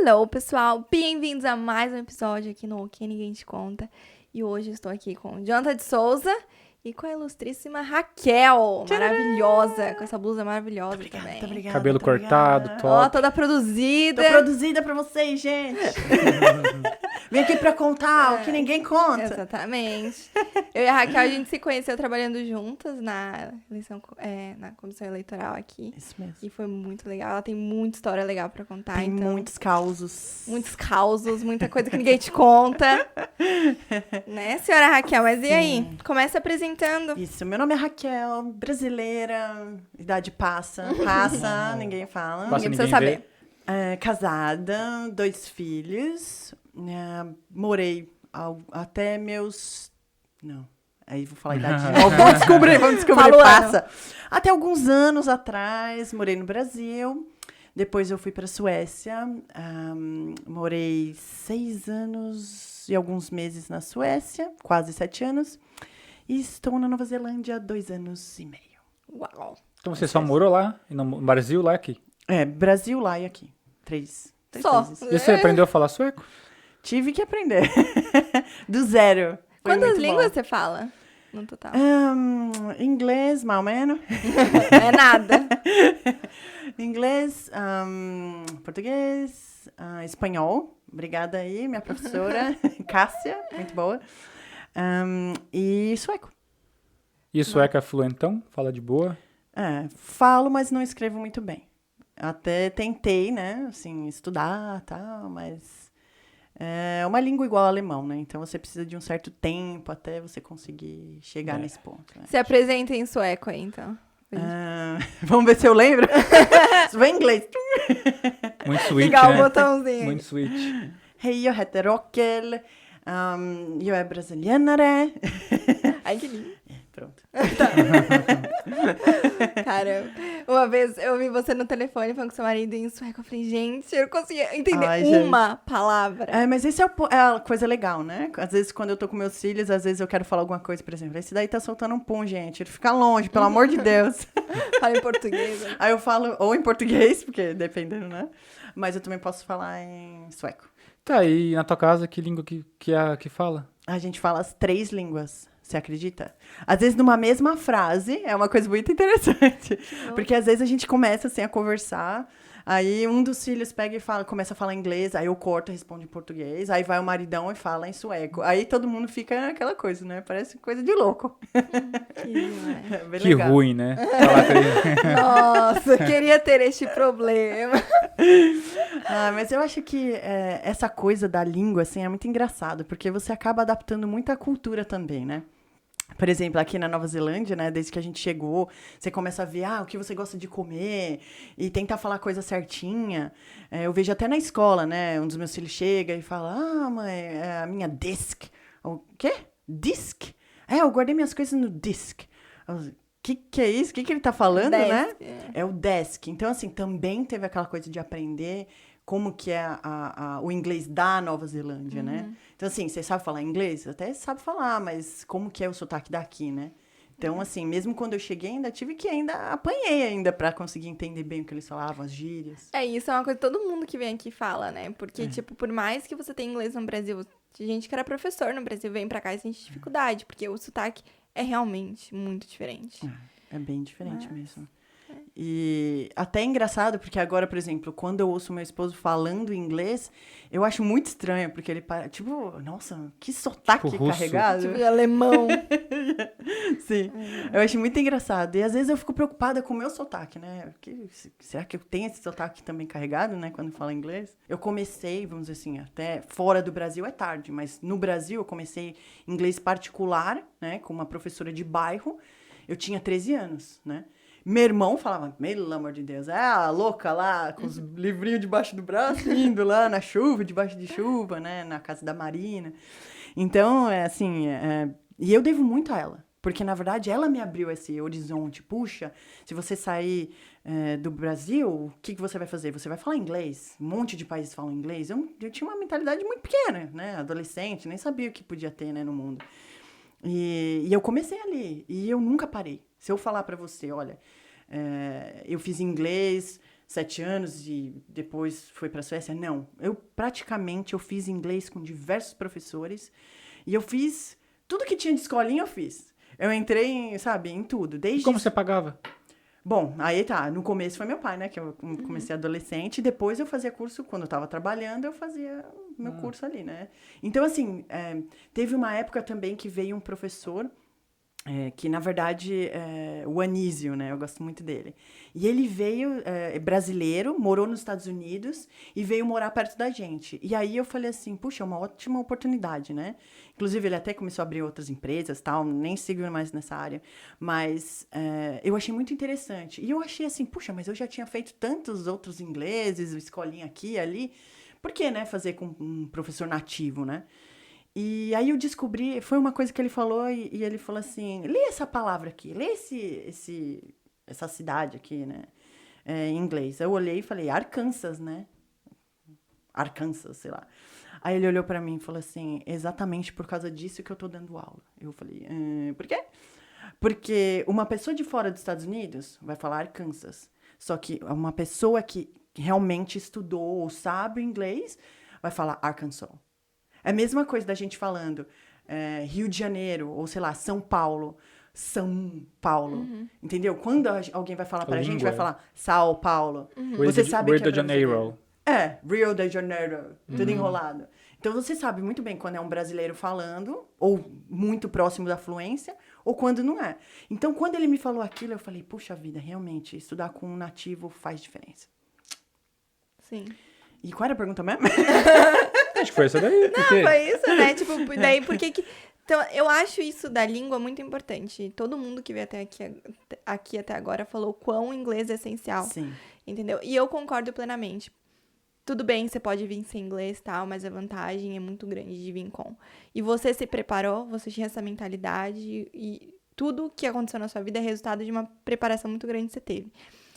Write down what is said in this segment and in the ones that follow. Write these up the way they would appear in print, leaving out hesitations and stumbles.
Hello, pessoal! Bem-vindos a mais um episódio aqui no O Que Ninguém Te Conta. E hoje eu estou aqui com o Jonathan de Souza e com a ilustríssima Raquel, maravilhosa, com essa blusa maravilhosa também. Muito obrigada. Cabelo cortado, top. Ó, toda produzida. Tô produzida pra vocês, gente. Vim aqui pra contar o que ninguém conta. Exatamente. Eu e a Raquel, a gente se conheceu trabalhando juntas na comissão eleitoral aqui. Isso mesmo. E foi muito legal. Ela tem muita história legal pra contar. Tem então, muitos causos. muitos causos, muita coisa que ninguém te conta. Né, senhora Raquel? Mas e aí? Começa apresentando. Isso, meu nome é Raquel, brasileira, idade passa, ninguém fala. Passa, Ninguém precisa ninguém saber. Casada, 2 filhos, morei até meus... Não, aí vou falar a idade de novo, vamos descobrir, Fala o passa. Até alguns anos atrás, morei no Brasil, depois eu fui para a Suécia, morei 6 anos e alguns meses na Suécia, quase 7 anos, e estou na Nova Zelândia há 2 anos e meio. Uau. Então você só morou lá, no Brasil, lá aqui? Brasil, lá e aqui. 3 Só. meses. E você aprendeu a falar sueco? Tive que aprender. Do zero. Foi Quantas muito línguas bom. você fala no total? Inglês, mais ou menos. É nada. Inglês, português, espanhol. Obrigada aí, minha professora, Cássia, muito boa. E sueco. E o sueco é fluentão? Fala de boa? Falo, mas não escrevo muito bem. Até tentei, né, assim, estudar e tal, mas é uma língua igual ao alemão, né? Então você precisa de um certo tempo até você conseguir chegar nesse ponto. Né? Se apresenta em sueco aí, então. Vamos ver se eu lembro. Isso vai em inglês. Muito sweet, Ligar o né? botãozinho. Muito sweet. Hej, jag heter Raquel. Jag är brasilianare. Ai, que lindo. Pronto. Caramba. Uma vez eu vi você no telefone falando com seu marido em sueco. Eu falei, gente, eu não conseguia entender uma palavra. Mas esse é a coisa legal, né? Às vezes, quando eu tô com meus filhos, às vezes eu quero falar alguma coisa, por exemplo. Esse daí tá soltando um pum, gente. Ele fica longe, pelo amor de Deus. Fala em português. Né? Aí eu falo ou em português, porque dependendo, né? Mas eu também posso falar em sueco. Tá, e na tua casa, que língua que fala? A gente fala as 3 línguas. Você acredita? Às vezes, numa mesma frase, é uma coisa muito interessante. Porque, às vezes, a gente começa, assim, a conversar, aí um dos filhos pega e começa a falar inglês, aí eu corto e responde em português, aí vai o maridão e fala em sueco. Aí todo mundo fica aquela coisa, né? Parece coisa de louco. Que Que legal. ruim, né? Falar três. Nossa, queria ter este problema. Mas eu acho que essa coisa da língua, assim, é muito engraçado, porque você acaba adaptando muito à cultura também, né? Por exemplo, aqui na Nova Zelândia, né, desde que a gente chegou, você começa a ver, o que você gosta de comer e tentar falar a coisa certinha. Eu vejo até na escola, né, um dos meus filhos chega e fala, mãe, a minha disc. O quê? Disc? Eu guardei minhas coisas no disc. Que é isso? O que ele tá falando, Desk, né? É o desk. Então, assim, também teve aquela coisa de aprender como que é o inglês da Nova Zelândia, né? Então, assim, você sabe falar inglês? Até sabe falar, mas como que é o sotaque daqui, né? Então, assim, mesmo quando eu cheguei, apanhei ainda pra conseguir entender bem o que eles falavam, as gírias. Isso é uma coisa que todo mundo que vem aqui fala, né? Porque, tipo, por mais que você tenha inglês no Brasil, tinha gente que era professor no Brasil, vem pra cá e sente dificuldade, porque o sotaque é realmente muito diferente. É bem diferente mesmo. E até é engraçado, porque agora, por exemplo, quando eu ouço meu esposo falando inglês, eu acho muito estranho, porque ele tipo, nossa, que sotaque Tipo russo. carregado. Tipo, alemão. Sim, eu acho muito engraçado. E às vezes eu fico preocupada com o meu sotaque, né? Será que eu tenho esse sotaque também carregado, né? Quando eu falo inglês. Eu comecei, vamos dizer assim, até fora do Brasil é tarde, mas no Brasil eu comecei inglês particular, né? Com uma professora de bairro. Eu tinha 13 anos, né? Meu irmão falava, pelo amor de Deus, a louca lá, com os livrinhos debaixo do braço, indo lá na chuva, debaixo de chuva, né, na casa da Marina. Então, e eu devo muito a ela, porque, na verdade, ela me abriu esse horizonte. Puxa, se você sair do Brasil, o que você vai fazer? Você vai falar inglês. Um monte de países falam inglês. Eu tinha uma mentalidade muito pequena, né, adolescente, nem sabia o que podia ter, né, no mundo. E eu comecei ali, e eu nunca parei. Se eu falar pra você, olha, eu fiz inglês 7 anos e depois foi para a Suécia. Não, eu fiz inglês com diversos professores e eu fiz tudo que tinha de escolinha, eu fiz. Eu entrei em tudo. E como você pagava? Bom, aí tá, no começo foi meu pai, né, que eu comecei adolescente, depois eu fazia curso, quando eu tava trabalhando, eu fazia meu curso ali, né. Então, assim, teve uma época também que veio um professor, que na verdade o Anísio, né, eu gosto muito dele. E ele veio, brasileiro, morou nos Estados Unidos e veio morar perto da gente. E aí eu falei assim, puxa, é uma ótima oportunidade, né? Inclusive ele até começou a abrir outras empresas, tal, nem sigo mais nessa área. Mas eu achei muito interessante. E eu achei assim, puxa, mas eu já tinha feito tantos outros ingleses, escolinha aqui e ali. Por que, né, fazer com um professor nativo, né? E aí eu descobri, foi uma coisa que ele falou, e ele falou assim, lê essa palavra aqui, lê essa cidade aqui, né, em inglês. Eu olhei e falei, Arkansas, né? Arkansas, sei lá. Aí ele olhou pra mim e falou assim, exatamente por causa disso que eu tô dando aula. Eu falei, por quê? Porque uma pessoa de fora dos Estados Unidos vai falar Arkansas. Só que uma pessoa que realmente estudou ou sabe inglês vai falar Arkansas. É a mesma coisa da gente falando Rio de Janeiro, ou sei lá, São Paulo. São Paulo. Entendeu? Quando alguém vai falar pra gente, vai falar São Paulo. Você sabe Rio que é de Janeiro. brasileiro. Rio de Janeiro. Tudo enrolado. Então você sabe muito bem quando é um brasileiro falando, ou muito próximo da fluência, ou quando não é. Então, quando ele me falou aquilo, eu falei, puxa vida, realmente, estudar com um nativo faz diferença. Sim. E qual era a pergunta mesmo? Acho que foi essa daí. Não, foi isso, né? Tipo, daí por que que... Então, eu acho isso da língua muito importante. Todo mundo que veio até aqui até agora falou o quão o inglês é essencial. Sim. Entendeu? E eu concordo plenamente. Tudo bem, você pode vir sem inglês e tal, mas a vantagem é muito grande de vir com. E você se preparou, você tinha essa mentalidade e tudo que aconteceu na sua vida é resultado de uma preparação muito grande que você teve.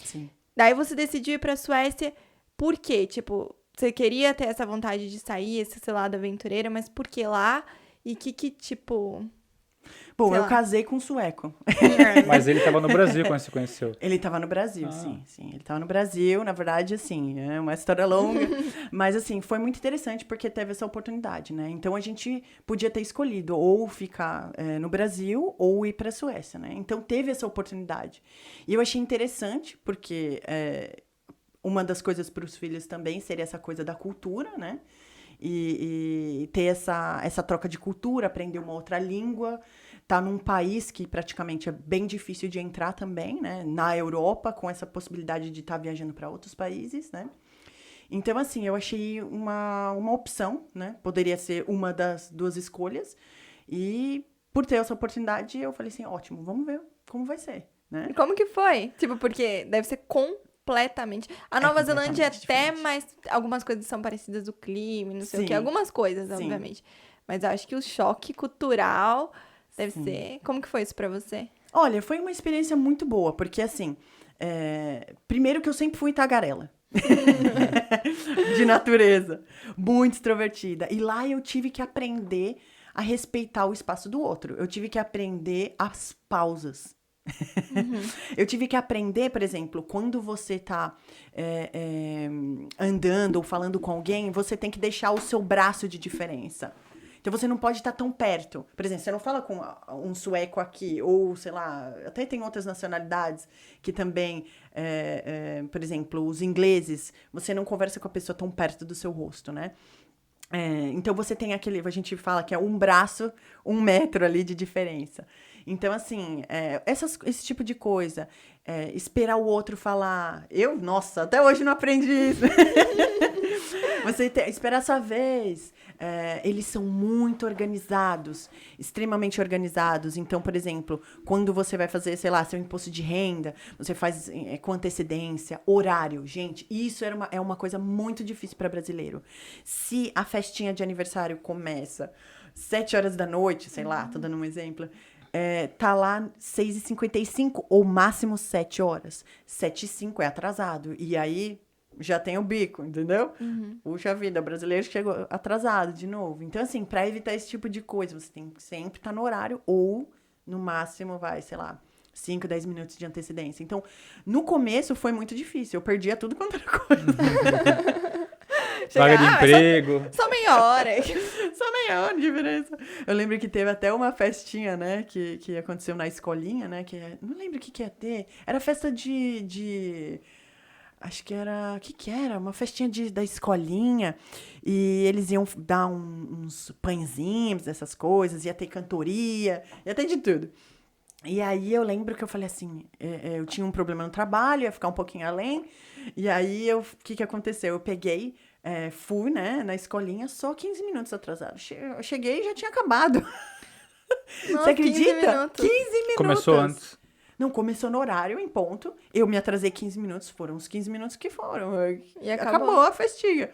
Sim. Daí você decidiu ir pra Suécia, por quê? Tipo, você queria ter essa vontade de sair, esse lado aventureiro, mas por que lá? E tipo... Bom, sei eu lá. casei com um sueco. Mas ele tava no Brasil quando você conheceu. Ele tava no Brasil, sim. Ele tava no Brasil, na verdade, assim, é uma história longa. Mas, assim, foi muito interessante porque teve essa oportunidade, né? Então, a gente podia ter escolhido ou ficar no Brasil ou ir pra Suécia, né? Então, teve essa oportunidade. E eu achei interessante porque uma das coisas para os filhos também seria essa coisa da cultura, né? E ter essa troca de cultura, aprender uma outra língua, tá num país que praticamente é bem difícil de entrar também, né? Na Europa, com essa possibilidade de estar viajando para outros países, né? Então, assim, eu achei uma opção, né? Poderia ser uma das duas escolhas. E por ter essa oportunidade, eu falei assim, ótimo, vamos ver como vai ser, né? E como que foi? Tipo, porque deve ser completamente... A Nova Zelândia é até diferente. mais... Algumas coisas são parecidas do clima, não sei o Sim. quê. Algumas coisas, Sim. obviamente. Mas eu acho que o choque cultural deve Sim. ser... Como que foi isso pra você? Olha, foi uma experiência muito boa, porque assim, primeiro que eu sempre fui tagarela. De natureza. Muito extrovertida. E lá eu tive que aprender a respeitar o espaço do outro. Eu tive que aprender as pausas. Eu tive que aprender, por exemplo, quando você tá andando ou falando com alguém, você tem que deixar o seu braço de diferença. Então, você não pode estar tão perto. Por exemplo, você não fala com um sueco aqui, ou, sei lá, até tem outras nacionalidades que também, por exemplo, os ingleses, você não conversa com a pessoa tão perto do seu rosto, né? Então, você tem a gente fala que é um braço, 1 metro ali de diferença. Então, assim, esse tipo de coisa, esperar o outro falar. Nossa, até hoje não aprendi isso. Você esperar a sua vez. Eles são muito organizados, extremamente organizados. Então, por exemplo, quando você vai fazer, sei lá, seu imposto de renda, você faz com antecedência, horário. Gente, isso é uma coisa muito difícil para brasileiro. Se a festinha de aniversário começa 7 horas da noite, sei lá, tô dando um exemplo, tá lá 6h55 ou máximo 7 horas. 7h05 é atrasado. E aí já tem o bico, entendeu? Puxa vida, brasileiro chegou atrasado de novo. Então, assim, pra evitar esse tipo de coisa, você tem que sempre estar no horário ou, no máximo, sei lá, 5, 10 minutos de antecedência. Então, no começo foi muito difícil. Eu perdia tudo quanto era coisa. Vaga de emprego. Só meia hora. Só meia hora de diferença. Eu lembro que teve até uma festinha, né? Que aconteceu na escolinha, né? Não lembro o que ia ter. Era festa de acho que era... O que era? Uma festinha da escolinha. E eles iam dar uns pãezinhos, essas coisas. Ia ter cantoria. Ia ter de tudo. E aí eu lembro que eu falei assim... eu tinha um problema no trabalho. Ia ficar um pouquinho além. E aí, o que aconteceu? Eu peguei... fui, né, na escolinha, só 15 minutos atrasado. Eu cheguei e já tinha acabado. Nossa, Você acredita? 15 minutos. 15 minutos. Começou antes. Não, começou no horário, em ponto. Eu me atrasei 15 minutos, foram os 15 minutos que foram. E Acabou a festinha.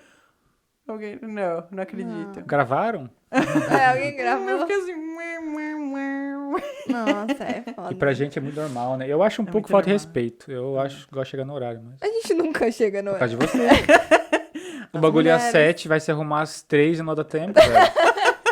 Alguém... Não acredito. Gravaram? Alguém gravou. Eu fiquei assim... Nossa, é foda. E pra gente é muito normal, né? Eu acho um pouco muito falta de normal. respeito. Eu acho que gosto de chegar no horário, mas... A gente nunca chega no... Por causa de você. O bagulho é às mulheres. 7, vai se arrumar às 3 e não dá tempo, velho.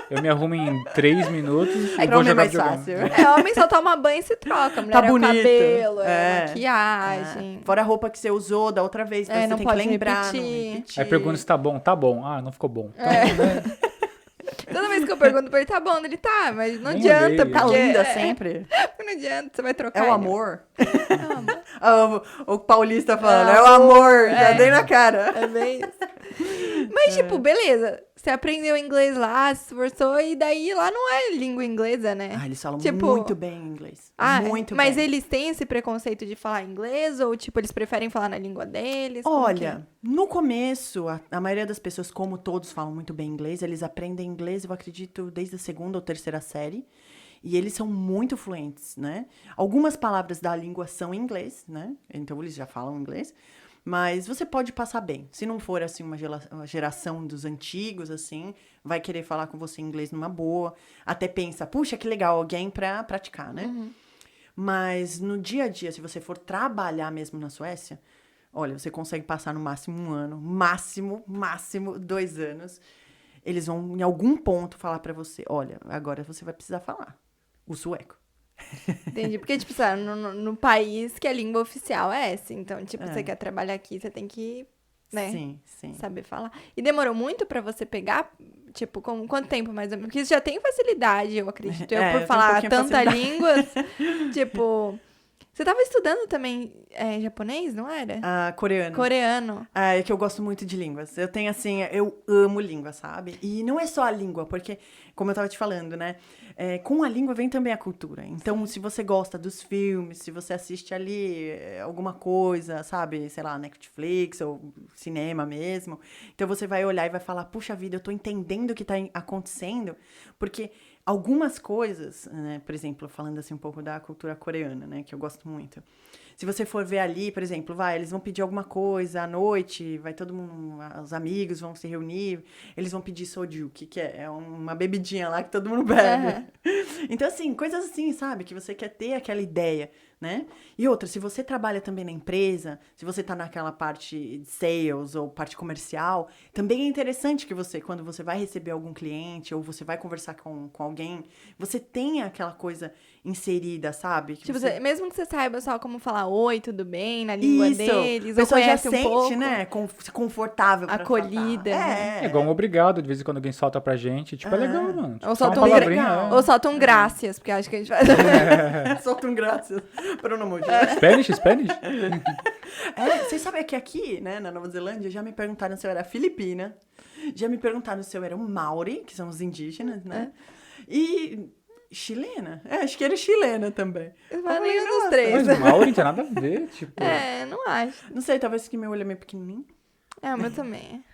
Eu me arrumo em 3 minutos e Pra vou homem é jogar mais videogame. fácil. Homem só toma banho e se troca. Mulher Tá é o bonito. cabelo, É. maquiagem. Fora a roupa que você usou da outra vez, você não tem pode que lembrar, repetir. não repetir. Aí pergunta se tá bom. Tá bom. Ah, não ficou bom. Toda vez que eu pergunto pra ele, tá bom, ele tá, mas não Nem adianta, olhei. Tá porque... linda sempre. Não adianta, você vai trocar. É o ele. amor. É o amor. O paulista falando, É é o amor. Já é. dei na cara. É bem isso. Mas, tipo, beleza. Você aprendeu inglês lá, se esforçou, e daí lá não é língua inglesa, né? Ah, eles falam Tipo- muito bem inglês. Muito mas bem. eles têm esse preconceito de falar inglês? Ou, tipo, eles preferem falar na língua deles? Como que é? Olha, no começo, a maioria das pessoas, como todos falam muito bem inglês, eles aprendem inglês, eu acredito, desde a 2ª ou 3ª série. E eles são muito fluentes, né? Algumas palavras da língua são em inglês, né? Então, eles já falam inglês. Mas você pode passar bem. Se não for, assim, uma geração dos antigos, assim, vai querer falar com você em inglês numa boa. Até pensa, puxa, que legal, alguém pra praticar, né? Mas no dia a dia, se você for trabalhar mesmo na Suécia, olha, você consegue passar no máximo 1 ano. Máximo 2 anos. Eles vão, em algum ponto, falar pra você, olha, agora você vai precisar falar o sueco. Entendi. Porque, tipo, sabe, no país que a língua oficial é essa. Então, tipo, você quer trabalhar aqui, você tem que, né, Sim. saber falar. E demorou muito pra você pegar? Tipo, quanto tempo mais ou menos? Porque você já tem facilidade, eu acredito. Eu, eu por tenho um falar pouquinho tanta facilidade. línguas, tipo... Você tava estudando também japonês, não era? Ah, coreano. Coreano. Ah, é que eu gosto muito de línguas. Eu tenho, assim, eu amo língua, sabe? E não é só a língua, porque, como eu tava te falando, né? Com a língua vem também a cultura. Então, se você gosta dos filmes, se você assiste ali alguma coisa, sabe? Sei lá, Netflix ou cinema mesmo. Então, você vai olhar e vai falar, puxa vida, eu tô entendendo o que tá acontecendo. Porque algumas coisas, né? Por exemplo, falando assim um pouco da cultura coreana, né? Que eu gosto muito. Se você for ver ali, por exemplo, eles vão pedir alguma coisa à noite, vai todo mundo, os amigos vão se reunir, eles vão pedir soju, que é? É uma bebidinha lá que todo mundo bebe. Então, assim, coisas assim, sabe? Que você quer ter aquela ideia, né? E outra, se você trabalha também na empresa, se você tá naquela parte de sales ou parte comercial, também é interessante que você, quando você vai receber algum cliente ou você vai conversar com alguém, você tenha aquela coisa inserida, sabe? Que Tipo, mesmo que você saiba só como falar oi, tudo bem, na língua Isso, deles, a ou pessoa já conhece um sente, pouco, né? Confortável pra acolhida, falar. né? É igual um obrigado, de vez em quando alguém solta pra gente. Tipo, é legal, mano. Tipo, Ou só solta uma um palavrinha. legal. Ou solta um graças, porque acho que a gente faz... Solta um graças. Por um amor de Deus. Spanish? Vocês sabem que aqui, né, na Nova Zelândia, já me perguntaram se eu era filipina. Já me perguntaram se eu era um Maori, que são os indígenas, né? E chilena. Acho que era chilena também. Mas nenhum dos nossa. três. Mas Mauro não tem nada a ver, tipo... Não acho. Não sei, talvez que meu olho é meio pequenininho. O meu também.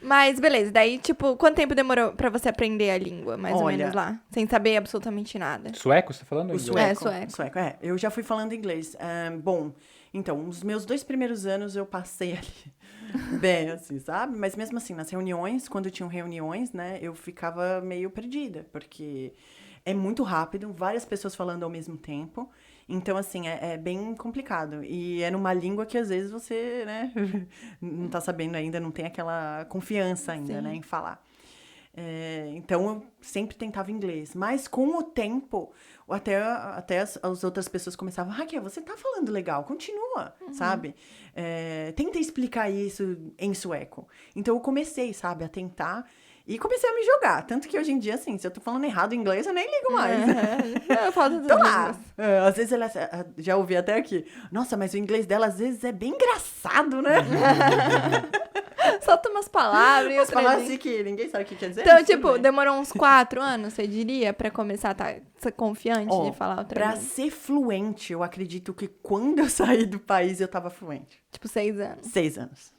Mas, beleza. Daí, tipo, quanto tempo demorou pra você aprender a língua, mais ou Olha, menos lá? Sem saber absolutamente nada. Sueco, você tá falando? O Inglês? sueco. sueco. Eu já fui falando inglês. Bom, então, os meus 2 primeiros anos eu passei ali bem, assim, sabe? Mas mesmo assim, nas reuniões, quando tinham reuniões, né, eu ficava meio perdida, porque é muito rápido, várias pessoas falando ao mesmo tempo. Então, assim, é bem complicado. E é numa língua que, às vezes, você, né, não tá sabendo ainda, não tem aquela confiança ainda, Sim. né, em falar. Então, eu sempre tentava inglês. Mas, com o tempo, até as outras pessoas começavam, Raquel, você tá falando legal, continua, sabe? Tenta explicar isso em sueco. Então, eu comecei, sabe, a tentar e comecei a me jogar. Tanto que hoje em dia, assim, se eu tô falando errado inglês, eu nem ligo mais. Eu falo Tô lá. Às vezes ela já ouvi até aqui. Nossa, mas o inglês dela às vezes é bem engraçado, né? Solta umas palavras e As outras. palavras assim que ninguém sabe o que quer dizer. Então, mas tudo tipo, bem. demorou uns 4 anos, você diria, pra começar a ser confiante Ó, de falar outra pra língua? ser fluente, eu acredito que quando eu saí do país, eu tava fluente. Tipo, 6 anos. 6 anos.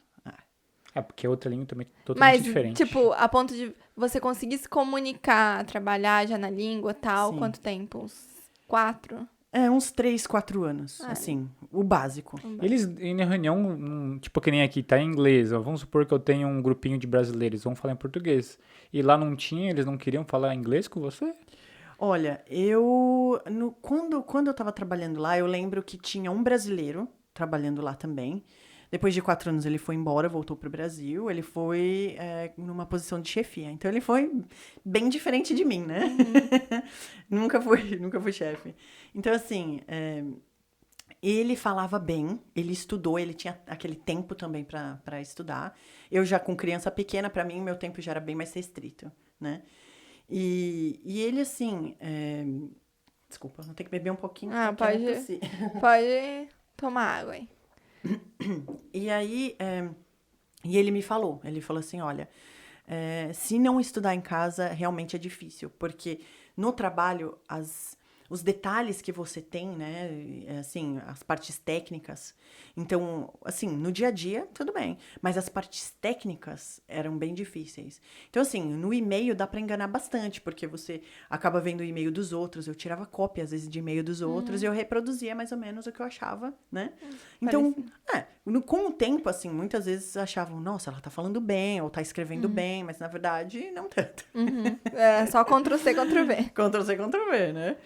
Porque outra língua também é totalmente Mas, diferente. tipo, a ponto de você conseguir se comunicar, trabalhar já na língua e tal, Sim. quanto tempo? Uns 4? Uns 3, 4 anos, assim, o básico. Eles, em reunião, tipo, que nem aqui, tá em inglês. Ó, vamos supor que eu tenho um grupinho de brasileiros, vão falar em português. E lá não tinha, eles não queriam falar inglês com você? Olha, quando eu tava trabalhando lá, eu lembro que tinha um brasileiro trabalhando lá também. Depois de 4 anos ele foi embora, voltou pro Brasil. Ele foi numa posição de chefia. Então ele foi bem diferente de mim, né? Nunca fui chefe. Então, assim, ele falava bem, ele estudou, ele tinha aquele tempo também pra estudar. Eu já com criança pequena, pra mim, meu tempo já era bem mais restrito, né? E ele, assim... Desculpa, vou ter que beber um pouquinho. porque eu não tossi. Pode tomar água aí. E aí, e ele falou assim, olha, se não estudar em casa, realmente é difícil, porque no trabalho, os detalhes que você tem, né, assim, as partes técnicas, então, assim, no dia a dia, tudo bem, mas as partes técnicas eram bem difíceis. Então, assim, no e-mail dá pra enganar bastante, porque você acaba vendo o e-mail dos outros, eu tirava cópia, às vezes, de e-mail dos outros, e eu reproduzia mais ou menos o que eu achava, né? Então, com o tempo, assim, muitas vezes achavam, nossa, ela tá falando bem, ou tá escrevendo bem, mas, na verdade, não tanto. Só Ctrl-C, Ctrl-V. Ctrl-C, Ctrl-V, né?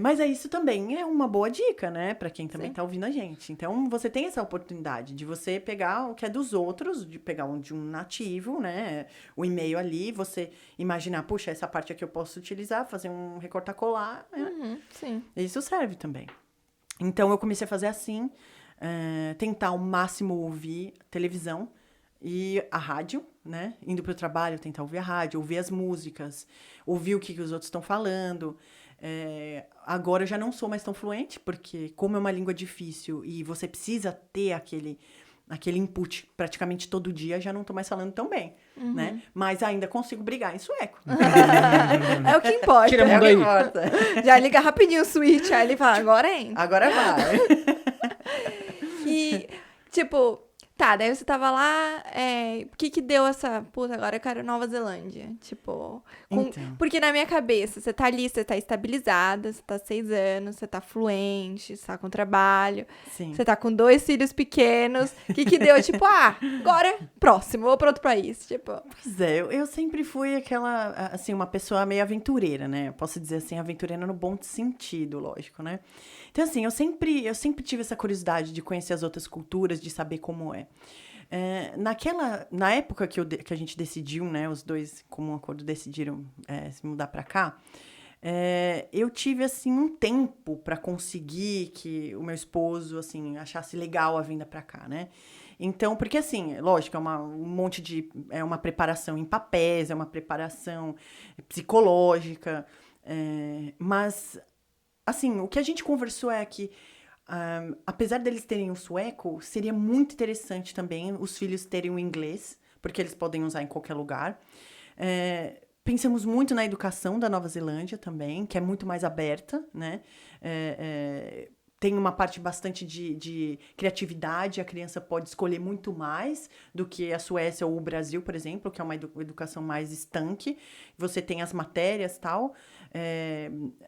Mas isso também é uma boa dica, né? Pra quem também tá ouvindo a gente. Então, você tem essa oportunidade de você pegar o que é dos outros, de pegar de um nativo, né? O e-mail ali, você imaginar, puxa, essa parte aqui eu posso utilizar, fazer um recortar-colar, né? Sim. Isso serve também. Então, eu comecei a fazer assim, tentar ao máximo ouvir televisão e a rádio, né? Indo pro trabalho, tentar ouvir a rádio, ouvir as músicas, ouvir o que os outros estão falando. Agora eu já não sou mais tão fluente, porque como é uma língua difícil e você precisa ter aquele input praticamente todo dia, já não tô mais falando tão bem, né? Mas ainda consigo brigar em sueco. É o que importa. Tira a É mão o que daí. importa. Já liga rapidinho o switch, aí ele fala, agora entra. Agora vai. E, tipo, tá, daí você tava lá, o que deu essa, puta, agora eu quero Nova Zelândia, tipo, Então. porque na minha cabeça, você tá ali, você tá estabilizada, você tá 6 anos, você tá fluente, você tá com trabalho, Sim. você tá com 2 filhos pequenos, o que deu, tipo, agora, próximo, vou pra outro país, tipo. Pois é, eu sempre fui aquela, assim, uma pessoa meio aventureira, né? Eu posso dizer assim, aventureira no bom sentido, lógico, né? Então, assim, eu sempre tive essa curiosidade de conhecer as outras culturas, de saber como é. Na época que a gente decidiu, né? Os dois, como um acordo, decidiram se mudar pra cá, eu tive, assim, um tempo pra conseguir que o meu esposo, assim, achasse legal a vinda pra cá, né? Então, porque assim, lógico, é uma preparação em papéis, é uma preparação psicológica, mas, assim, o que a gente conversou é que, apesar deles terem o sueco, seria muito interessante também os filhos terem o inglês, porque eles podem usar em qualquer lugar. Pensamos muito na educação da Nova Zelândia também, que é muito mais aberta, né? Tem uma parte bastante de criatividade, a criança pode escolher muito mais do que a Suécia ou o Brasil, por exemplo, que é uma educação mais estanque. Você tem as matérias e tal,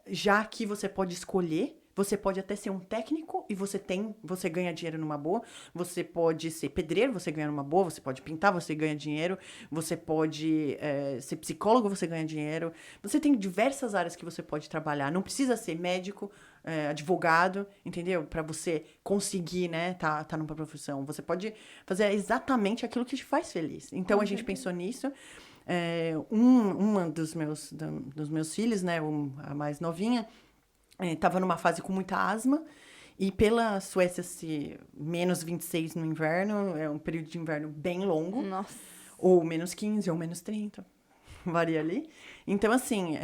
já que você pode escolher. Você pode até ser um técnico e você ganha dinheiro numa boa. Você pode ser pedreiro, você ganha numa boa. Você pode pintar, você ganha dinheiro. Você pode ser psicólogo, você ganha dinheiro. Você tem diversas áreas que você pode trabalhar. Não precisa ser médico, advogado, entendeu? Para você conseguir, né, tá numa profissão. Você pode fazer exatamente aquilo que te faz feliz. Então, a gente pensou nisso. Uma dos meus filhos, né, a mais novinha, estava numa fase com muita asma. E pela Suécia ser menos 26 no inverno, é um período de inverno bem longo. Nossa. Ou menos 15, ou menos 30. Varia ali. Então, assim,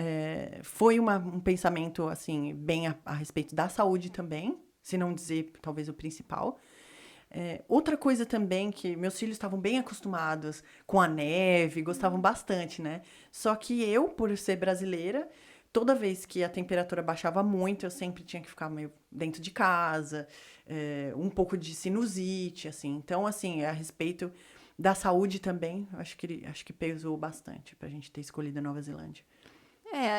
foi um pensamento, assim, bem a respeito da saúde também. Se não dizer, talvez, o principal. Outra coisa também, que meus filhos estavam bem acostumados com a neve, gostavam bastante, né? Só que eu, por ser brasileira, toda vez que a temperatura baixava muito, eu sempre tinha que ficar meio dentro de casa, um pouco de sinusite, assim. Então, assim, a respeito da saúde também, acho que pesou bastante pra gente ter escolhido a Nova Zelândia.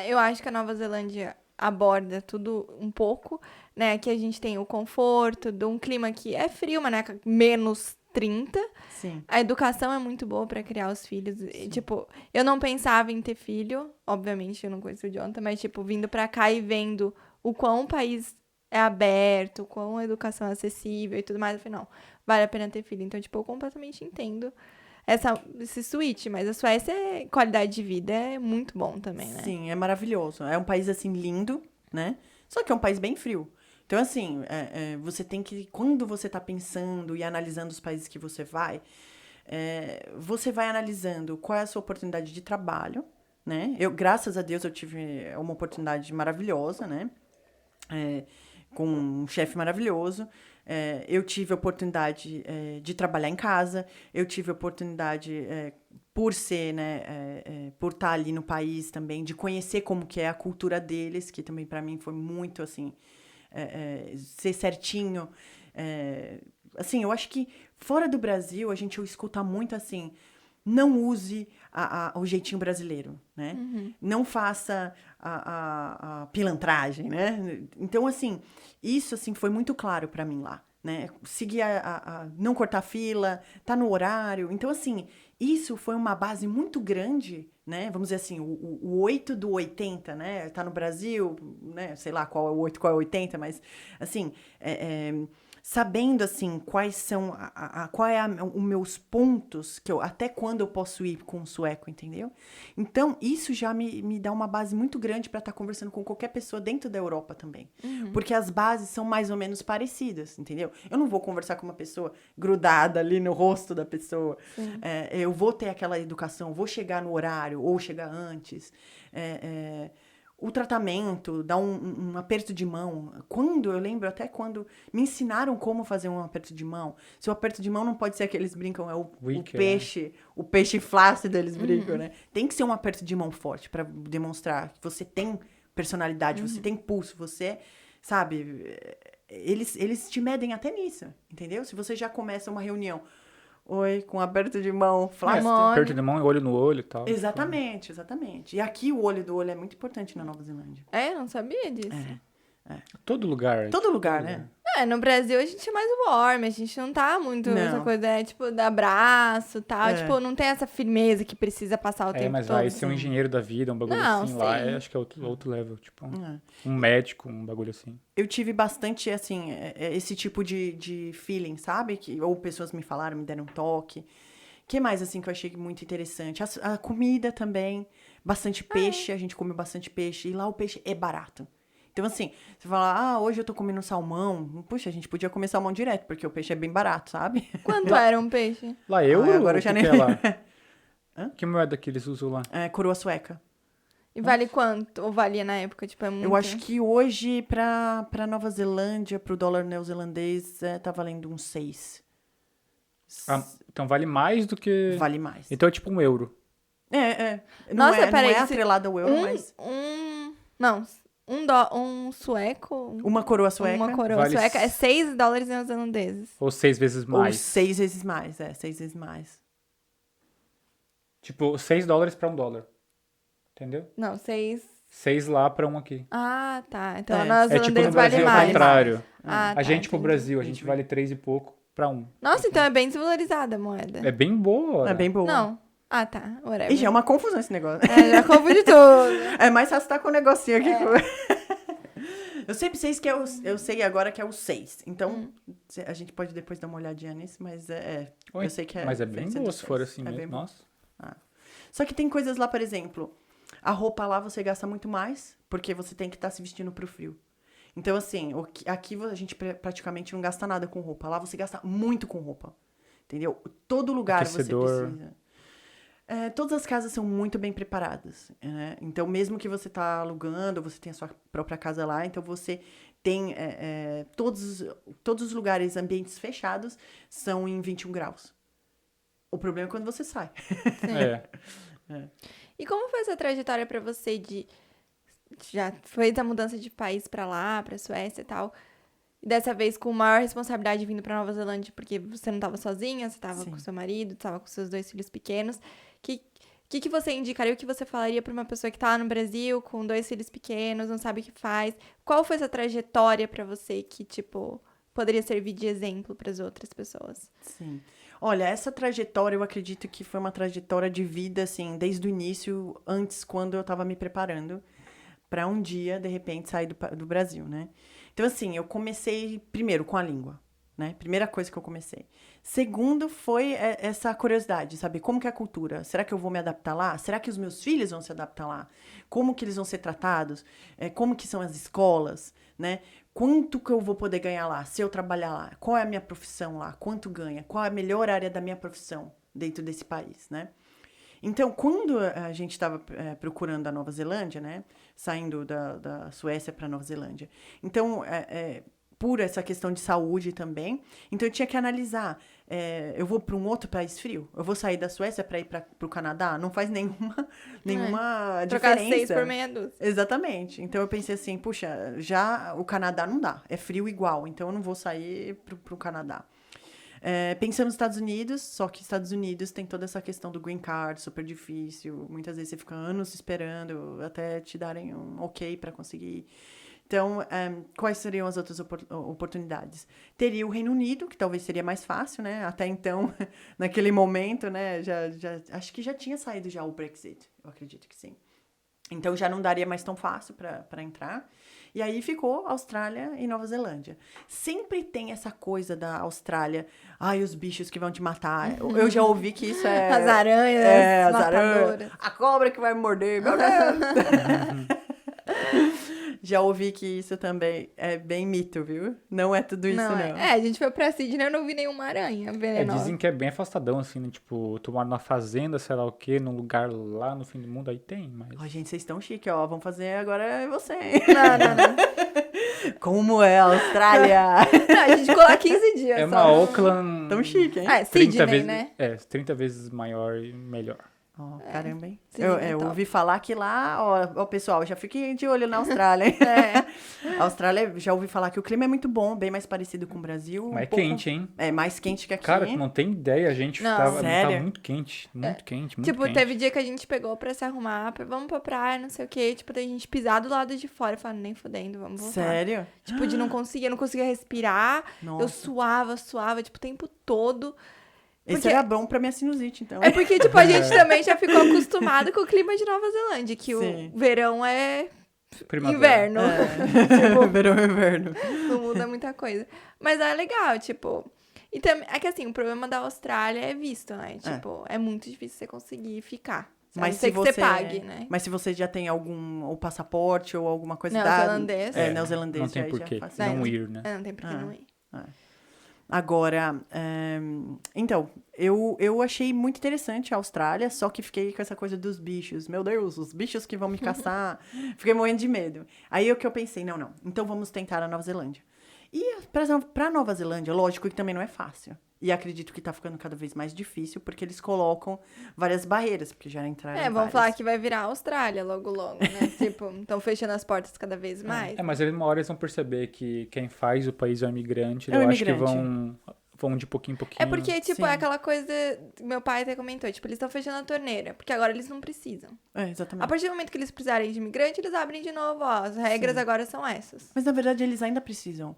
Eu acho que a Nova Zelândia aborda tudo um pouco, né? Aqui a gente tem o conforto de um clima que é frio, mas não é menos 30. Sim. A educação é muito boa pra criar os filhos. E, tipo, eu não pensava em ter filho, obviamente, eu não conheço o Jonathan, mas, tipo, vindo pra cá e vendo o quão o país é aberto, o quão a educação é acessível e tudo mais, eu falei, não, vale a pena ter filho. Então, tipo, eu completamente entendo esse switch, mas a Suécia, qualidade de vida é muito bom também, né? Sim, é maravilhoso. É um país, assim, lindo, né? Só que é um país bem frio. Então, assim, você tem que... Quando você tá pensando e analisando os países que você vai analisando qual é a sua oportunidade de trabalho, né? Graças a Deus, eu tive uma oportunidade maravilhosa, né? Com um chefe maravilhoso. Eu tive a oportunidade de trabalhar em casa. Eu tive a oportunidade, por ser, né? Por estar ali no país também, de conhecer como que é a cultura deles, que também para mim foi muito, assim... ser certinho. Assim, eu acho que fora do Brasil, a gente escuta muito assim, não use o jeitinho brasileiro, né? Uhum. Não faça a pilantragem, né? Então, assim, isso assim, foi muito claro para mim lá, né? Seguir não cortar fila, tá no horário. Então, assim, isso foi uma base muito grande, né? Vamos dizer assim, o 8 do 80, né? Tá no Brasil, né? Sei lá qual é o 8, qual é o 80, mas, assim, sabendo, assim, quais são, os meus pontos, até quando eu posso ir com o sueco, entendeu? Então, isso já me dá uma base muito grande para estar conversando com qualquer pessoa dentro da Europa também. Uhum. Porque as bases são mais ou menos parecidas, entendeu? Eu não vou conversar com uma pessoa grudada ali no rosto da pessoa. Eu vou ter aquela educação, vou chegar no horário ou chegar antes. O tratamento, dar um aperto de mão. Eu lembro até quando me ensinaram como fazer um aperto de mão. Se o aperto de mão não pode ser que eles brincam, o peixe, o peixe flácido eles brincam, né? Tem que ser um aperto de mão forte para demonstrar que você tem personalidade, você tem pulso, você, sabe? Eles te medem até nisso, entendeu? Se você já começa uma reunião, com aperto de mão flácido. Aperto de mão e olho no olho e tal. Exatamente, exatamente. E aqui o olho do olho é muito importante na Nova Zelândia. Eu não sabia disso. Todo lugar. Todo lugar, né? No Brasil a gente é mais warm, a gente não tá muito essa coisa, tipo, dar abraço e tal. Tipo, não tem essa firmeza que precisa passar o tempo mas todo. vai ser um engenheiro da vida, um bagulho Não, assim lá. sim. Acho que é outro level, tipo, um médico, um bagulho assim. Eu tive bastante, assim, esse tipo de feeling, sabe? Ou pessoas me falaram, me deram um toque. O que mais, assim, que eu achei muito interessante? A comida também, bastante peixe, a gente come bastante peixe. E lá o peixe é barato. Então, assim, você fala, hoje eu tô comendo salmão. Puxa, a gente podia comer salmão direto, porque o peixe é bem barato, sabe? Quanto era um peixe? Lá agora eu já nem... é lá? Que moeda que eles usam lá? Coroa sueca. E vale quanto? Ou valia na época? Tipo, é muito... Eu acho que hoje, pra Nova Zelândia, pro dólar neozelandês, tá valendo uns 6. Então vale mais do que... Vale mais. Então é tipo um euro. Nossa, não é atrelado ao euro, mas... Um sueco... Uma coroa sueca. Uma coroa Vale sueca é 6 dólares neozelandeses. Ou 6 vezes Ou mais. 6 vezes mais, 6 vezes mais. Tipo, 6 dólares pra um dólar. Entendeu? Não, 6... 6 lá pra um aqui. Ah, tá. Então a É tipo no neozelandês vale Brasil, ao mais. contrário. Ah, A gente pro entendi. Brasil, a gente vale 3 e pouco pra um. Nossa, então é bem desvalorizada a moeda. É bem boa. É bem boa. Não. Ah, tá. Whatever. Ixi, é uma confusão esse negócio. Já confundi tudo. É mais fácil estar com o negocinho aqui. Eu sempre sei que eu sei agora que é o 6. Então, a gente pode depois dar uma olhadinha nisso, mas eu sei que é... Mas é bem boa se for assim é mesmo. bem bom. Nossa. Só que tem coisas lá, por exemplo, a roupa lá você gasta muito mais, porque você tem que estar se vestindo pro frio. Então, assim, aqui a gente praticamente não gasta nada com roupa. Lá você gasta muito com roupa. Entendeu? Todo lugar Aquecedor. você precisa. Todas as casas são muito bem preparadas, né? Então, mesmo que você tá alugando, você tem a sua própria casa lá, então você tem todos os lugares, ambientes fechados, são em 21 graus. O problema é quando você sai. E como foi essa trajetória pra você já fez a mudança de país pra lá, pra Suécia e tal? E dessa vez com maior responsabilidade vindo pra Nova Zelândia, porque você não tava sozinha, você tava com seu marido, tava com seus 2 filhos pequenos. Que você indicaria, o que você falaria pra uma pessoa que tá lá no Brasil com 2 filhos pequenos, não sabe o que faz? Qual foi essa trajetória pra você que, tipo, poderia servir de exemplo pras outras pessoas? Sim. Olha, essa trajetória eu acredito que foi uma trajetória de vida, assim, desde o início, antes, quando eu tava me preparando pra um dia, de repente, sair do Brasil, né? Então, assim, eu comecei primeiro com a língua, né? Primeira coisa que eu comecei. Segundo foi essa curiosidade, saber como que é a cultura. Será que eu vou me adaptar lá? Será que os meus filhos vão se adaptar lá? Como que eles vão ser tratados? Como que são as escolas, né? Quanto que eu vou poder ganhar lá, se eu trabalhar lá? Qual é a minha profissão lá? Quanto ganha? Qual é a melhor área da minha profissão dentro desse país, né? Então, quando a gente estava procurando a Nova Zelândia, né? Saindo da Suécia para a Nova Zelândia. Então, por essa questão de saúde também, então eu tinha que analisar. Eu vou para um outro país frio? Eu vou sair da Suécia para ir para o Canadá? Não faz nenhuma diferença. Trocar 6 por meia dúzia. Exatamente. Então, eu pensei assim, puxa, já o Canadá não dá. É frio igual, então eu não vou sair para o Canadá. Pensando nos Estados Unidos, só que Estados Unidos tem toda essa questão do green card, super difícil. Muitas vezes você fica anos esperando até te darem um ok para conseguir. Então, quais seriam as outras oportunidades? Teria o Reino Unido, que talvez seria mais fácil, né? Até então, naquele momento, né? Acho que já tinha saído já o Brexit, eu acredito que sim. Então, já não daria mais tão fácil para entrar. E aí ficou Austrália e Nova Zelândia. Sempre tem essa coisa da Austrália. Ai, os bichos que vão te matar. Eu já ouvi que isso é... As aranhas, as aranhas. A cobra que vai me morder. Meu Deus! Já ouvi que isso também é bem mito, viu? Não é tudo isso, não. A gente foi pra Sydney, eu não vi nenhuma aranha venenosa. Dizem que é bem afastadão, assim, né? Tipo, tu mora numa fazenda, sei lá o quê, num lugar lá no fim do mundo, aí tem, mas... Ó, gente, vocês estão chiques, ó. Vamos fazer agora você. Não. Como é a Austrália? Não, a gente ficou lá 15 dias É só. uma Auckland... Tão chique, hein? 30 Sydney, vezes, né? 30 vezes maior e melhor. Oh, caramba, hein? Sydney Eu top. ouvi falar que lá, ó, pessoal, já fiquei de olho na Austrália, hein? A Austrália, já ouvi falar que o clima é muito bom, bem mais parecido com o Brasil. Mas é quente, hein? É, mais quente que aqui. Cara, tu não tem ideia, a gente tava muito quente, muito quente. Teve dia que a gente pegou pra se arrumar, vamos pra praia, não sei o quê. Tipo, daí a gente pisar do lado de fora, falando, nem fodendo, vamos voltar. Sério? Tipo, eu não conseguia respirar. Nossa. Eu suava, tipo, o tempo todo. Esse era bom pra minha sinusite, então. É porque, tipo, a gente também já ficou acostumado com o clima de Nova Zelândia, que Sim. o verão é Primavera. inverno. Tipo, verão e inverno. Não muda muita coisa. Mas é legal, tipo... E também, é que assim, o problema da Austrália é visto, né? Tipo, é muito difícil você conseguir ficar. Mas se você pague, né? Mas se você já tem o passaporte ou alguma coisa Neozelandês. neozelandês. Não tem já porquê facilita. não ir, né? Não tem por que não ir. Agora, então, eu achei muito interessante a Austrália, só que fiquei com essa coisa dos bichos. Meu Deus, os bichos que vão me caçar. Fiquei morrendo de medo. Aí o que eu pensei, não, então vamos tentar a Nova Zelândia. E pra Nova Zelândia, lógico que também não é fácil. E acredito que tá ficando cada vez mais difícil, porque eles colocam várias barreiras, porque já entraram Vamos falar que vai virar a Austrália logo, né? Tipo, estão fechando as portas cada vez mais. Mas uma hora eles vão perceber que quem faz o país é o imigrante. Eu acho que vão de pouquinho em pouquinho. É porque, tipo, Sim. é aquela coisa... Meu pai até comentou, tipo, eles estão fechando a torneira, porque agora eles não precisam. Exatamente. A partir do momento que eles precisarem de imigrante, eles abrem de novo, ó, as regras agora são essas. Mas, na verdade, eles ainda precisam.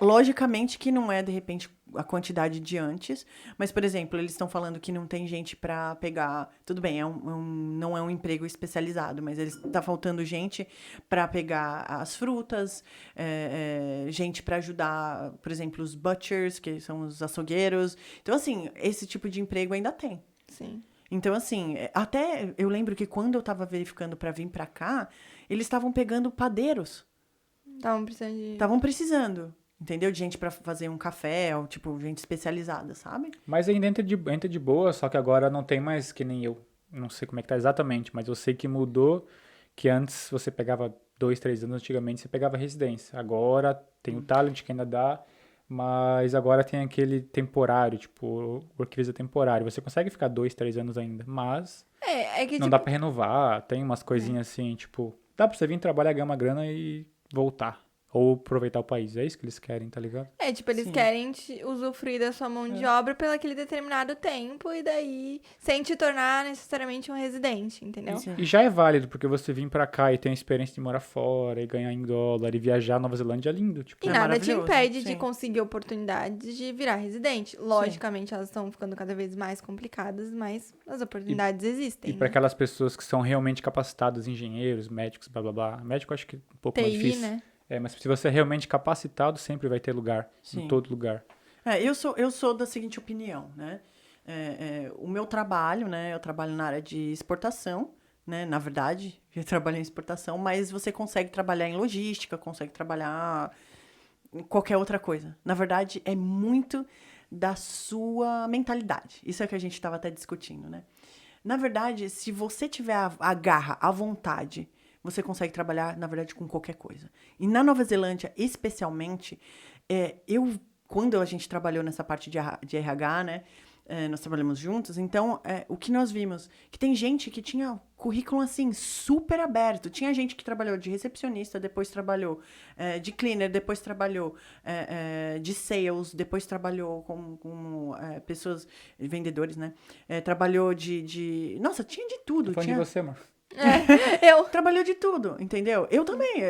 Logicamente que não é, de repente, a quantidade de antes, mas, por exemplo, eles estão falando que não tem gente pra pegar... Tudo bem, não é um emprego especializado, mas tá faltando gente pra pegar as frutas, gente pra ajudar, por exemplo, os butchers, que são os açougueiros. Então, assim, esse tipo de emprego ainda tem. Sim. Então, assim, até eu lembro que quando eu tava verificando pra vir pra cá, eles estavam pegando padeiros. Estavam precisando. Entendeu? De gente pra fazer um café, ou tipo, gente especializada, sabe? Mas ainda entra de boa, só que agora não tem mais que nem eu. Não sei como é que tá exatamente, mas eu sei que mudou, que antes você pegava 2, 3 anos, antigamente você pegava residência. Agora tem o talent que ainda dá, mas agora tem aquele temporário, tipo, work visa temporário. Você consegue ficar 2, 3 anos ainda, mas É que, não tipo, dá pra renovar, tem umas coisinhas assim, tipo, dá pra você vir trabalhar, ganhar uma grana e voltar. Ou aproveitar o país, é isso que eles querem, tá ligado? tipo, eles Sim. querem usufruir da sua mão de obra pelo aquele determinado tempo e daí sem te tornar necessariamente um residente, entendeu? Sim. E já é válido, porque você vir pra cá e ter a experiência de morar fora, e ganhar em dólar, e viajar à Nova Zelândia é lindo, tipo. E É nada te maravilhoso, impede de sim. conseguir oportunidades de virar residente. Logicamente, elas estão ficando cada vez mais complicadas, mas as oportunidades existem. E pra né? aquelas pessoas que são realmente capacitadas, engenheiros, médicos, blá blá blá. Médico eu acho que é um pouco mais TI, difícil. né? É, mas se você é realmente capacitado, sempre vai ter lugar, Sim. em todo lugar. Eu sou da seguinte opinião, né? O meu trabalho, né? Eu trabalho na área de exportação, né? Na verdade, eu trabalho em exportação, mas você consegue trabalhar em logística, consegue trabalhar em qualquer outra coisa. Na verdade, é muito da sua mentalidade. Isso é que a gente estava até discutindo, né? Na verdade, se você tiver a garra, a vontade, você consegue trabalhar, na verdade, com qualquer coisa. E na Nova Zelândia, especialmente, quando a gente trabalhou nessa parte de RH, né? Nós trabalhamos juntos, então, o que nós vimos? Que tem gente que tinha currículo, assim, super aberto. Tinha gente que trabalhou de recepcionista, depois trabalhou de cleaner, depois trabalhou de sales, depois trabalhou como pessoas, vendedores, né? Trabalhou Nossa, tinha de tudo. Tô falando Tinha... de você, amor. Eu. Trabalhou de tudo, entendeu? Eu também.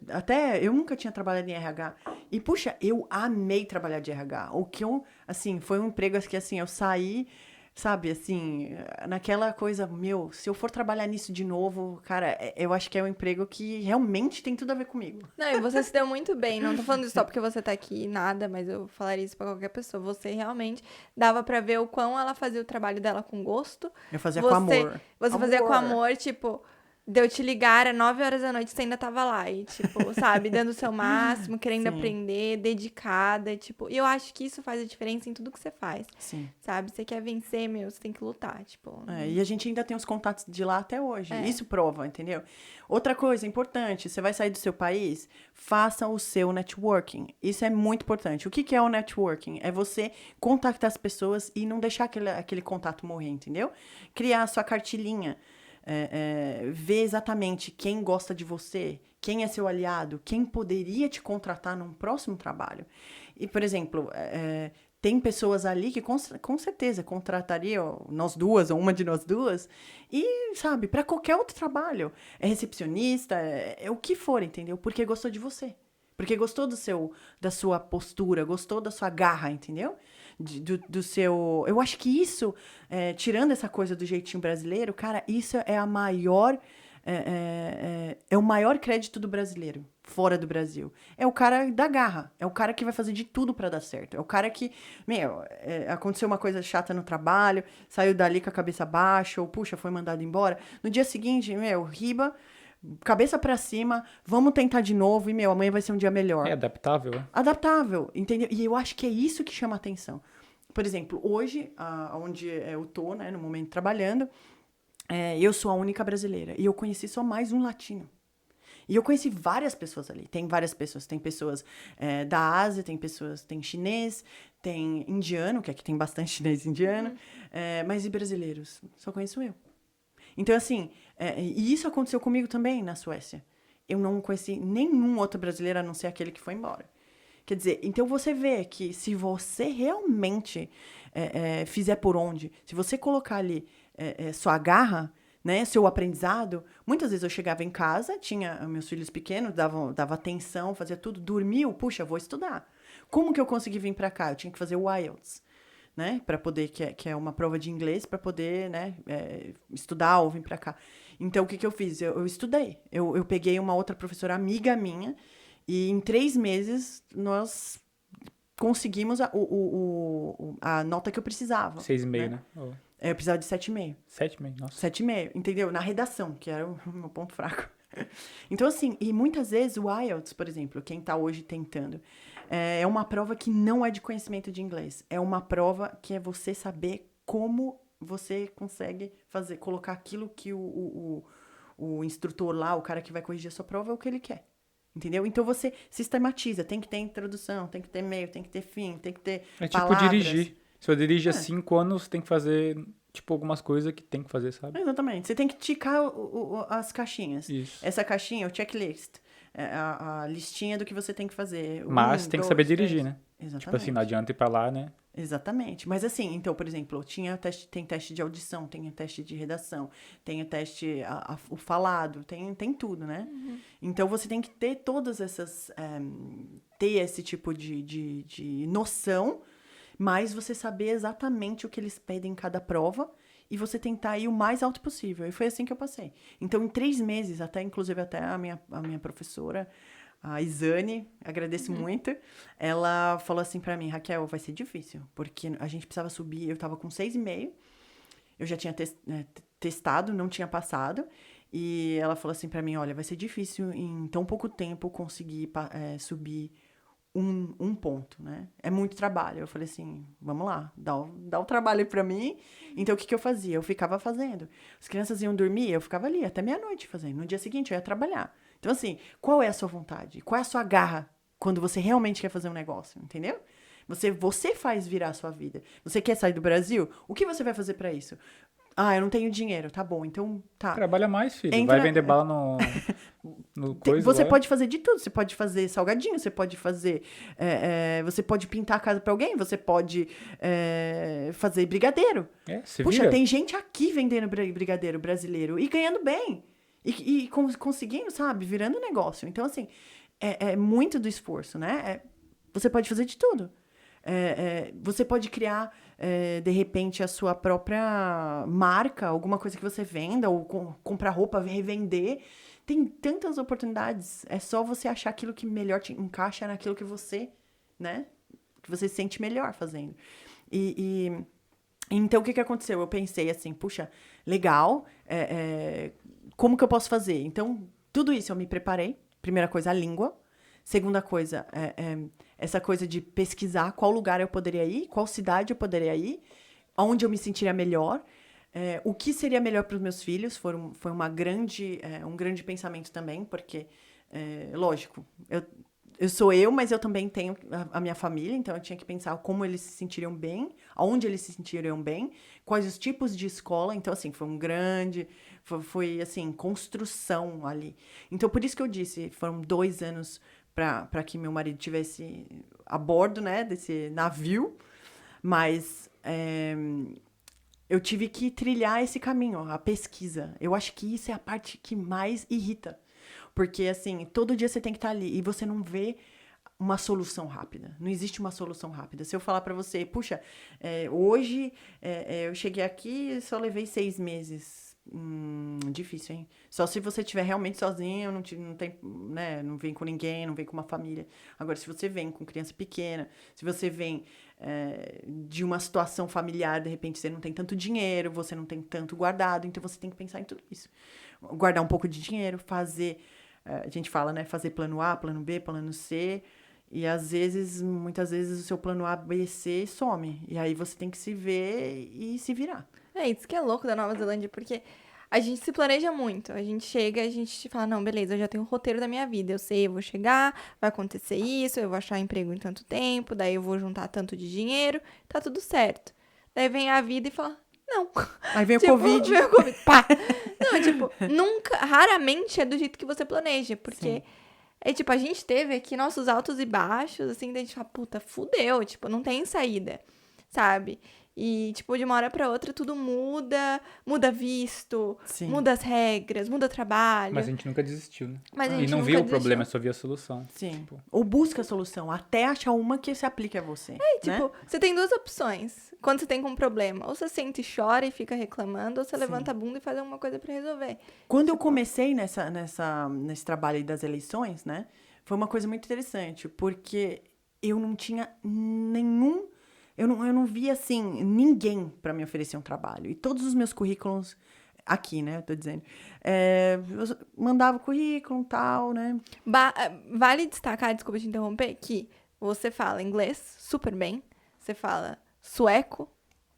Até eu nunca tinha trabalhado em RH. E, puxa, eu amei trabalhar de RH. O que eu, assim, foi um emprego que, assim, eu saí, sabe, assim, naquela coisa, meu, se eu for trabalhar nisso de novo, cara, eu acho que é um emprego que realmente tem tudo a ver comigo. Não, e você se deu muito bem. Não tô falando isso só porque você tá aqui, nada, mas eu falaria isso pra qualquer pessoa. Você realmente dava pra ver o quão ela fazia o trabalho dela com gosto. Eu fazia com amor. Você fazia com amor, tipo, de eu te ligar, era 9 horas da noite, você ainda tava lá. E, tipo, sabe, dando o seu máximo, querendo Sim. aprender, dedicada, tipo. E eu acho que isso faz a diferença em tudo que você faz. Sim. Sabe? Você quer vencer, meu, você tem que lutar, tipo. E a gente ainda tem os contatos de lá até hoje. É. Isso prova, entendeu? Outra coisa importante, você vai sair do seu país, faça o seu networking. Isso é muito importante. O que é o networking? É você contactar as pessoas e não deixar aquele contato morrer, entendeu? Criar a sua cartilhinha. Ver exatamente quem gosta de você, quem é seu aliado, quem poderia te contratar num próximo trabalho. E, por exemplo, tem pessoas ali que com certeza contratariam nós duas, ou uma de nós duas, e, sabe, para qualquer outro trabalho. É recepcionista, é o que for, entendeu? Porque gostou de você. Porque gostou da sua postura, gostou da sua garra, entendeu? Do seu... Eu acho que isso, tirando essa coisa do jeitinho brasileiro, cara, isso é a maior... É o maior crédito do brasileiro, fora do Brasil. É o cara da garra. É o cara que vai fazer de tudo pra dar certo. É o cara que, aconteceu uma coisa chata no trabalho, saiu dali com a cabeça baixa, ou, puxa, foi mandado embora. No dia seguinte, riba, cabeça pra cima, vamos tentar de novo, e, amanhã vai ser um dia melhor. É adaptável, é? Adaptável, entendeu? E eu acho que é isso que chama atenção. Por exemplo, hoje, onde eu tô, né, no momento trabalhando, eu sou a única brasileira. E eu conheci só mais um latino. E eu conheci várias pessoas ali. Tem várias pessoas. Tem pessoas da Ásia, tem chinês, tem indiano, que aqui tem bastante chinês e indiano. Mas e brasileiros? Só conheço eu. Então, assim, e isso aconteceu comigo também na Suécia. Eu não conheci nenhum outro brasileiro a não ser aquele que foi embora. Quer dizer, então você vê que se você realmente fizer por onde, se você colocar ali sua garra, né, seu aprendizado, muitas vezes eu chegava em casa, tinha meus filhos pequenos, dava atenção, fazia tudo, dormiu, puxa, vou estudar. Como que eu consegui vir para cá? Eu tinha que fazer o IELTS, né, para poder, que é uma prova de inglês, para poder, né, estudar ou vir para cá. Então, o que eu fiz? Eu estudei. Eu peguei uma outra professora amiga minha, e em 3 meses nós conseguimos a nota que eu precisava. 6,5, né? Eu precisava de 7,5. 7,5, nossa. 7,5, entendeu? Na redação, que era o meu ponto fraco. Então, assim, e muitas vezes o IELTS, por exemplo, quem tá hoje tentando, é uma prova que não é de conhecimento de inglês. É uma prova que é você saber como você consegue colocar aquilo que o instrutor lá, o cara que vai corrigir a sua prova, é o que ele quer. Entendeu? Então você sistematiza. Tem que ter introdução, tem que ter meio, tem que ter fim, tem que ter palavras. Tipo dirigir. Se eu dirigir há 5 anos, tem que fazer, tipo, algumas coisas que tem que fazer, sabe? Exatamente. Você tem que ticar as caixinhas. Isso. Essa caixinha é o checklist. É a listinha do que você tem que fazer. Mas tem que saber dirigir, 3. né? Exatamente. Tipo assim, não adianta ir pra lá, né? Exatamente. Mas assim, então, por exemplo, tem teste de audição, tem teste de redação, tem o teste, o falado, tem tudo, né? Então, você tem que ter todas essas... ter esse tipo de noção, mas você saber exatamente o que eles pedem em cada prova e você tentar ir o mais alto possível. E foi assim que eu passei. Então, em 3 meses, inclusive até a minha professora... A Isane, agradeço muito, ela falou assim pra mim, Raquel, vai ser difícil, porque a gente precisava subir, eu tava com 6,5, eu já tinha testado, não tinha passado, e ela falou assim pra mim, olha, vai ser difícil em tão pouco tempo conseguir subir um ponto, né? É muito trabalho. Eu falei assim, vamos lá, dá o trabalho aí pra mim. Então, o que eu fazia? Eu ficava fazendo. As crianças iam dormir, eu ficava ali até meia-noite fazendo. No dia seguinte, eu ia trabalhar. Então, assim, qual é a sua vontade? Qual é a sua garra quando você realmente quer fazer um negócio, entendeu? Você faz virar a sua vida. Você quer sair do Brasil? O que você vai fazer pra isso? Ah, eu não tenho dinheiro. Tá bom, então tá. Trabalha mais, filho. Vai vender bala no coisa Você lá. pode fazer de tudo. Você pode fazer salgadinho, você pode fazer... você pode pintar a casa pra alguém, você pode fazer brigadeiro. Se Puxa, vira. tem gente aqui vendendo brigadeiro brasileiro e ganhando bem. E conseguindo, sabe? Virando negócio. Então, assim, é muito do esforço, né? Você pode fazer de tudo. Você pode criar, de repente, a sua própria marca, alguma coisa que você venda, ou comprar roupa, revender. Tem tantas oportunidades. É só você achar aquilo que melhor te encaixa naquilo que você, né? Que você se sente melhor fazendo. Então, o que aconteceu? Eu pensei assim, puxa, legal, como que eu posso fazer? Então, tudo isso eu me preparei. Primeira coisa, a língua. Segunda coisa, essa coisa de pesquisar qual lugar eu poderia ir, qual cidade eu poderia ir, onde eu me sentiria melhor, o que seria melhor para os meus filhos. Foi um grande pensamento também, porque, lógico, eu sou mas eu também tenho a minha família, então eu tinha que pensar como eles se sentiriam bem, aonde eles se sentiriam bem, quais os tipos de escola. Então, assim, foi assim, construção ali. Então, por isso que eu disse, foram 2 anos para que meu marido tivesse a bordo, né, desse navio, mas eu tive que trilhar esse caminho, a pesquisa. Eu acho que isso é a parte que mais irrita, porque, assim, todo dia você tem que estar ali e você não vê uma solução rápida. Não existe uma solução rápida. Se eu falar para você, puxa, hoje eu cheguei aqui e só levei 6 meses. Difícil, hein? Só se você estiver realmente sozinho, não tem, né, não vem com ninguém, não vem com uma família. Agora, se você vem com criança pequena, se você vem de uma situação familiar, de repente você não tem tanto dinheiro, você não tem tanto guardado, então você tem que pensar em tudo isso. Guardar um pouco de dinheiro, fazer, a gente fala, né, fazer plano A, plano B, plano C, e muitas vezes o seu plano A, B, C some. E aí você tem que se ver e se virar. Isso que é louco da Nova Zelândia, porque a gente se planeja muito. A gente chega, a gente fala, não, beleza, eu já tenho o roteiro da minha vida. Eu sei, eu vou chegar, vai acontecer isso, eu vou achar emprego em tanto tempo, daí eu vou juntar tanto de dinheiro, tá tudo certo. Daí vem a vida e fala, não. Aí vem o Covid. Vem o Covid, pá! Não, raramente é do jeito que você planeja, porque... Sim. A gente teve aqui nossos altos e baixos, assim, daí a gente fala, puta, fudeu, não tem saída, sabe? E, de uma hora pra outra, tudo muda visto, Sim. muda as regras, muda trabalho. Mas a gente nunca desistiu, né? E não viu o problema, só via a solução. Sim. Ou busca a solução, até achar uma que se aplique a você. Né? Você tem 2 opções quando você tem um problema. Ou você sente e chora e fica reclamando, ou você levanta a bunda e faz alguma coisa pra resolver. Quando eu comecei nesse trabalho aí das eleições, né? Foi uma coisa muito interessante, porque eu não tinha nenhum eu não via, assim, ninguém para me oferecer um trabalho. E todos os meus currículos, aqui, né, tô dizendo, eu mandava currículo e tal, né? Vale destacar, desculpa te interromper, que você fala inglês super bem, você fala sueco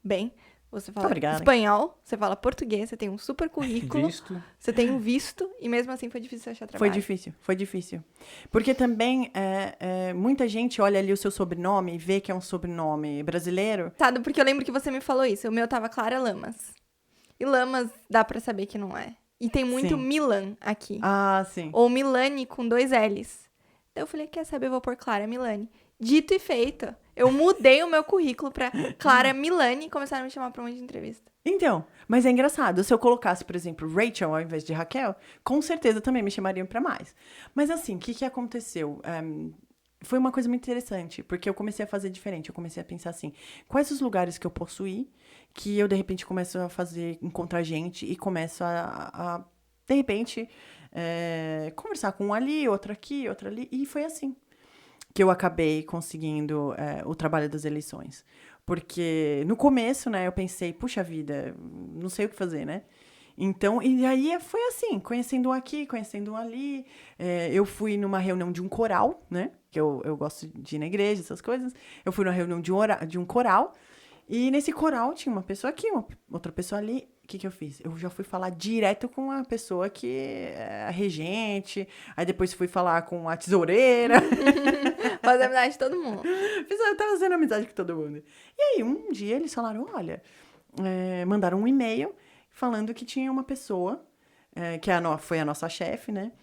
bem, você fala Obrigada. espanhol, você fala português, você tem um super currículo, Visto. você tem um visto, e mesmo assim foi difícil achar trabalho. Foi difícil. Porque também muita gente olha ali o seu sobrenome e vê que é um sobrenome brasileiro. Sabe, porque eu lembro que você me falou isso, o meu tava Clara Lamas. E Lamas dá pra saber que não é. E tem muito Sim. Milan aqui. Ah, sim. Ou Milani com 2 L's. Daí eu falei, quer saber, eu vou pôr Clara Milani. Dito e feito. Eu mudei o meu currículo pra Clara Milani e começaram a me chamar pra um monte de entrevista. Então, mas é engraçado. Se eu colocasse, por exemplo, Rachel ao invés de Raquel, com certeza também me chamariam pra mais. Mas assim, o que aconteceu? Foi uma coisa muito interessante, porque eu comecei a fazer diferente. Eu comecei a pensar assim, quais os lugares que eu posso ir, que eu, de repente, começo a encontrar gente e começo a de repente, conversar com um ali, outro aqui, outro ali. E foi assim que eu acabei conseguindo o trabalho das eleições. Porque no começo, né, eu pensei, puxa vida, não sei o que fazer, né? Então, e aí foi assim, conhecendo um aqui, conhecendo um ali. Eu fui numa reunião de um coral, né? Que eu gosto de ir na igreja, essas coisas. Eu fui numa reunião de um coral. E nesse coral tinha uma pessoa aqui, outra pessoa ali. O que eu fiz? Eu já fui falar direto com a pessoa que é a regente. Aí depois fui falar com a tesoureira. Fazer amizade de todo mundo. Eu tava fazendo amizade com todo mundo. E aí, um dia eles falaram, olha... mandaram um e-mail falando que tinha uma pessoa, que foi a nossa chefe, né?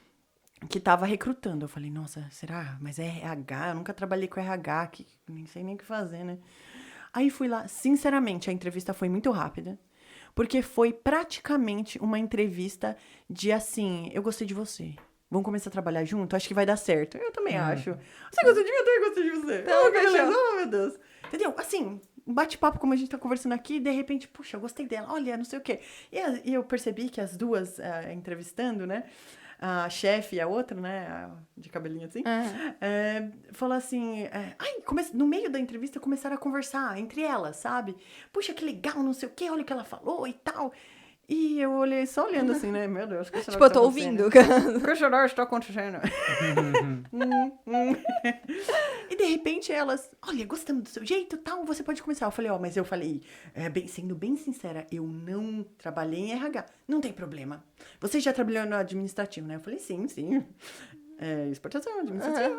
Que tava recrutando. Eu falei, nossa, será? Mas é RH? Eu nunca trabalhei com RH, que nem sei nem o que fazer, né? Aí fui lá. Sinceramente, a entrevista foi muito rápida. Porque foi praticamente uma entrevista de assim, eu gostei de você. Vamos começar a trabalhar junto? Acho que vai dar certo. Eu também acho. Você gostou de mim? Eu também gostei de você. Então, que beleza. fechou. Oh, meu Deus. Entendeu? Assim, um bate-papo como a gente tá conversando aqui, e de repente, puxa, eu gostei dela. Olha, não sei o quê. E eu percebi que as duas entrevistando, né? A chefe e a outra, né? De cabelinho assim. Falou assim... no meio da entrevista, começaram a conversar entre elas, sabe? Puxa, que legal, não sei o quê. Olha o que ela falou e tal. E eu olhei, só olhando assim, né? Meu Deus, que Tipo, eu tô ouvindo. Que cenário está acontecendo? E de repente elas, olha, gostamos do seu jeito e tal, você pode começar. Eu falei, mas eu falei, sendo bem sincera, eu não trabalhei em RH. Não tem problema. Você já trabalhou no administrativo, né? Eu falei, sim. Exportação, administrativo,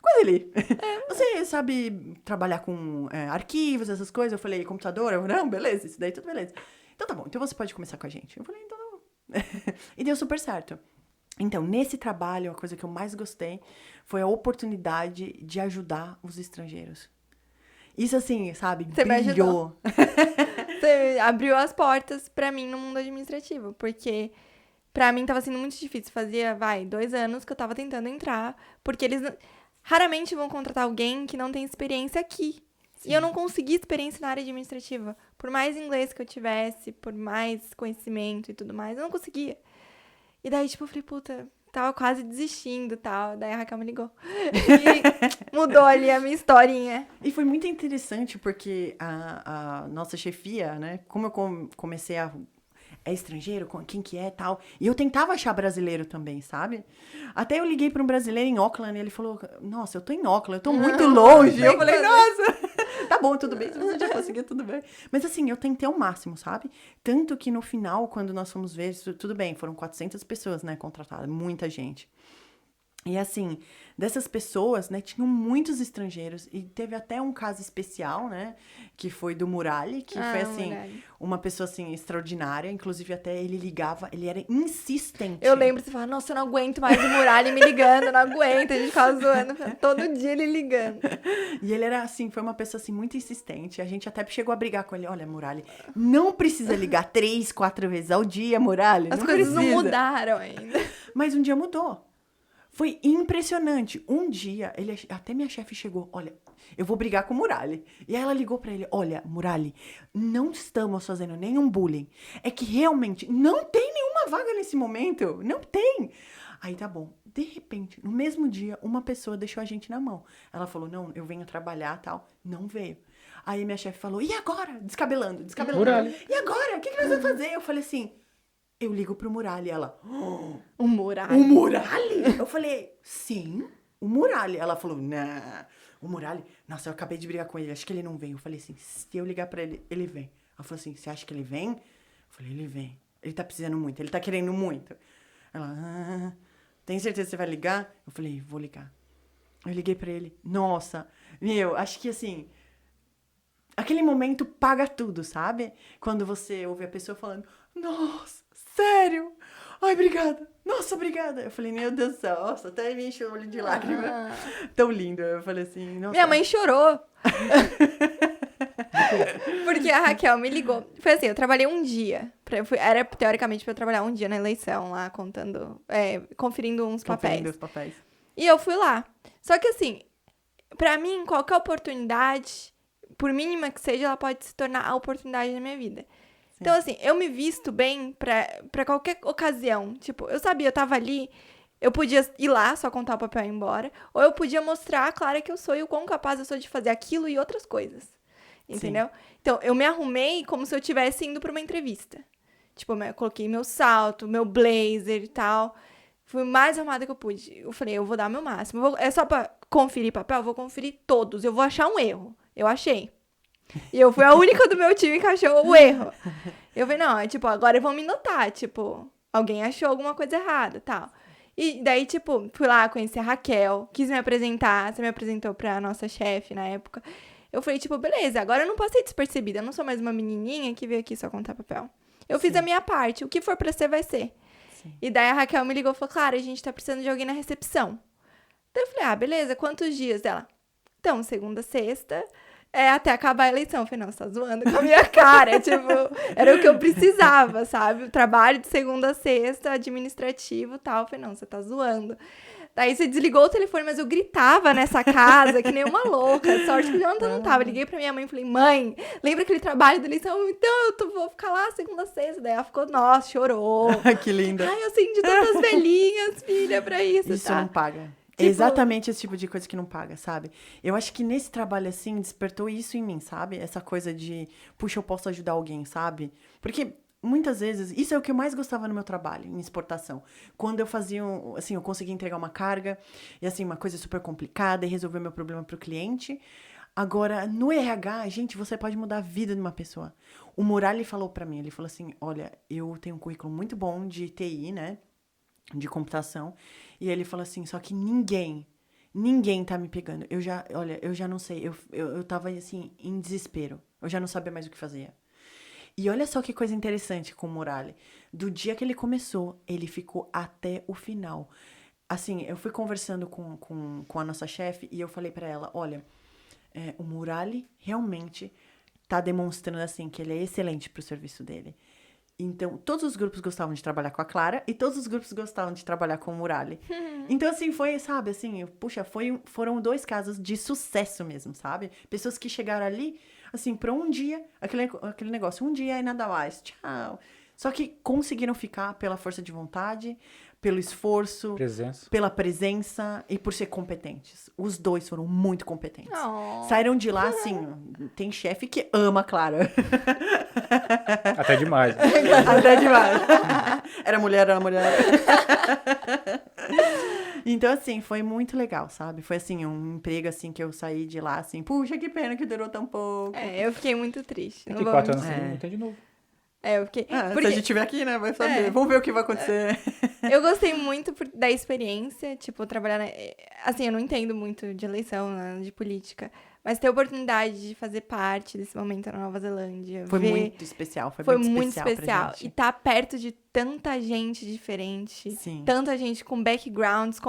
coisa ali. Você sabe trabalhar com arquivos, essas coisas? Eu falei, computador? Eu falei, não, beleza, isso daí tudo beleza. Então tá bom, então você pode começar com a gente. Eu falei, então tá bom. E deu super certo. Então, nesse trabalho, a coisa que eu mais gostei foi a oportunidade de ajudar os estrangeiros. Isso assim, sabe, Você me brilhou. Você abriu as portas pra mim no mundo administrativo, porque pra mim tava sendo muito difícil. Fazia, 2 anos que eu tava tentando entrar, porque eles raramente vão contratar alguém que não tem experiência aqui. Sim. E eu não consegui experiência na área administrativa. Por mais inglês que eu tivesse, por mais conhecimento e tudo mais, eu não conseguia. E daí, tipo, eu falei, puta, tava quase desistindo e tal. Daí a Raquel me ligou. E mudou ali a minha historinha. E foi muito interessante, porque a nossa chefia, né, como eu comecei é estrangeiro, quem que é, tal. E eu tentava achar brasileiro também, sabe? Até eu liguei para um brasileiro em Auckland e ele falou, nossa, eu tô em Auckland, eu tô muito longe. Eu falei, nossa, tá bom, tudo bem, se você já conseguiu, tudo bem. Mas assim, eu tentei ao máximo, sabe? Tanto que no final, quando nós fomos ver, tudo bem, foram 400 pessoas, né, contratadas, muita gente. E assim, dessas pessoas, né, tinham muitos estrangeiros. E teve até um caso especial, né, que foi do Murali, que foi assim, uma pessoa assim, extraordinária. Inclusive até ele ligava, ele era insistente. Eu lembro, você falava, nossa, eu não aguento mais o Murali me ligando, eu não aguento. A gente ficava zoando, todo dia ele ligando. E ele era assim, foi uma pessoa assim, muito insistente. A gente até chegou a brigar com ele. Olha, Murali, não precisa ligar 3, 4 vezes ao dia, Murali. As coisas não mudaram ainda. Mas um dia mudou. Foi impressionante. Um dia, até minha chefe chegou, olha, eu vou brigar com o Murali. E aí ela ligou pra ele, olha, Murali, não estamos fazendo nenhum bullying. É que realmente não tem nenhuma vaga nesse momento. Não tem. Aí tá bom. De repente, no mesmo dia, uma pessoa deixou a gente na mão. Ela falou, não, eu venho trabalhar, tal. Não veio. Aí minha chefe falou, e agora? Descabelando. Muralha. E agora? O que nós vamos fazer? Eu falei assim, eu ligo pro Muralha. Ela, Um Muralha. o Muralha? Eu falei, sim, o Muralha. Ela falou, não, o Muralha? Nossa, eu acabei de brigar com ele, acho que ele não vem. Eu falei assim, se eu ligar pra ele, ele vem. Ela falou assim, você acha que ele vem? Eu falei, ele vem. Ele tá precisando muito, ele tá querendo muito. Ela, tem certeza que você vai ligar? Eu falei, vou ligar. Eu liguei pra ele. Nossa, acho que assim, aquele momento paga tudo, sabe? Quando você ouve a pessoa falando, nossa, sério? Ai, obrigada. Nossa, obrigada. Eu falei, meu Deus do céu, nossa, até me encheu o olho de lágrima. Tão lindo. Eu falei assim, nossa. Minha mãe chorou. Porque a Raquel me ligou. Foi assim, eu trabalhei um dia. Era teoricamente pra eu trabalhar um dia na eleição lá, conferindo uns papéis. Conferindo os papéis. E eu fui lá. Só que assim, pra mim, qualquer oportunidade, por mínima que seja, ela pode se tornar a oportunidade na minha vida. Sim. Então assim, eu me visto bem pra qualquer ocasião. Tipo, eu sabia, eu tava ali, eu podia ir lá, só contar o papel e ir embora. Ou eu podia mostrar a Clara que eu sou e o quão capaz eu sou de fazer aquilo e outras coisas. Entendeu? Sim. Então, eu me arrumei como se eu estivesse indo pra uma entrevista. Tipo, eu coloquei meu salto, meu blazer e tal. Fui mais arrumada que eu pude. Eu falei, eu vou dar meu máximo. É só pra conferir papel? Eu vou conferir todos. Eu vou achar um erro. Eu achei. E eu fui a única do meu time que achou o erro. Eu falei, não, tipo, agora vão me notar. Tipo, alguém achou alguma coisa errada e tal. E daí, tipo, fui lá conhecer a Raquel. Quis me apresentar. Você me apresentou pra nossa chefe na época. Eu falei, tipo, beleza, agora eu não passei despercebida. Eu não sou mais uma menininha que veio aqui só contar papel. Eu fiz a minha parte. O que for pra ser, vai ser. Sim. E daí a Raquel me ligou e falou, Clara, a gente tá precisando de alguém na recepção. Daí eu falei, beleza, quantos dias dela? Então, segunda, sexta, até acabar a eleição. Eu falei, não, você tá zoando com a minha cara. Tipo, era o que eu precisava, sabe? O trabalho de segunda a sexta, administrativo e tal. Eu falei, não, você tá zoando. Daí você desligou o telefone, mas eu gritava nessa casa, que nem uma louca. Sorte que o Jonathan não tava. Liguei pra minha mãe e falei, mãe, lembra aquele trabalho da eleição? Então eu vou ficar lá segunda, sexta. Daí ela ficou, nossa, chorou. Que linda. Ai, eu acendi tantas velhinhas, filha, pra isso. Isso tá? não paga. É exatamente esse tipo de coisa que não paga, sabe? Eu acho que nesse trabalho, assim, despertou isso em mim, sabe? Essa coisa de, puxa, eu posso ajudar alguém, sabe? Porque muitas vezes, isso é o que eu mais gostava no meu trabalho, em exportação. Quando eu fazia, assim, eu conseguia entregar uma carga, e assim, uma coisa super complicada, e resolver meu problema pro cliente. Agora, no RH, gente, você pode mudar a vida de uma pessoa. O Muralha falou pra mim, ele falou assim, olha, eu tenho um currículo muito bom de TI, né? De computação. E ele falou assim, só que ninguém tá me pegando. Eu já não sei. Eu tava, assim, em desespero. Eu já não sabia mais o que fazer. E olha só que coisa interessante com o Muralha. Do dia que ele começou, ele ficou até o final. Assim, eu fui conversando com a nossa chefe e eu falei pra ela, olha, o Muralha realmente tá demonstrando, assim, que ele é excelente pro serviço dele. Então, todos os grupos gostavam de trabalhar com a Clara e todos os grupos gostavam de trabalhar com o Muralha. Então, assim, foi, sabe, assim, puxa, foram 2 casos de sucesso mesmo, sabe? Pessoas que chegaram ali, assim, pra um dia, aquele negócio, um dia e nada mais, tchau. Só que conseguiram ficar pela força de vontade, pelo esforço, pela presença e por ser competentes. Os 2 foram muito competentes. Oh. Saíram de lá, assim, tem chefe que ama a Clara. Até demais. Até demais. Era mulher. Então, assim, foi muito legal, sabe? Foi, assim, um emprego, assim, que eu saí de lá, assim, puxa, que pena que durou tão pouco. Eu fiquei muito triste. Daqui 4 anos não tem de novo. Eu fiquei... Se a gente estiver aqui, né, vai saber. Vamos ver o que vai acontecer. Eu gostei muito da experiência, tipo, trabalhar... Assim, eu não entendo muito de eleição, né, de política, mas ter a oportunidade de fazer parte desse momento na Nova Zelândia. Foi muito especial, foi muito especial. Pra gente. E estar perto de tanta gente diferente. Sim. Tanta gente com backgrounds.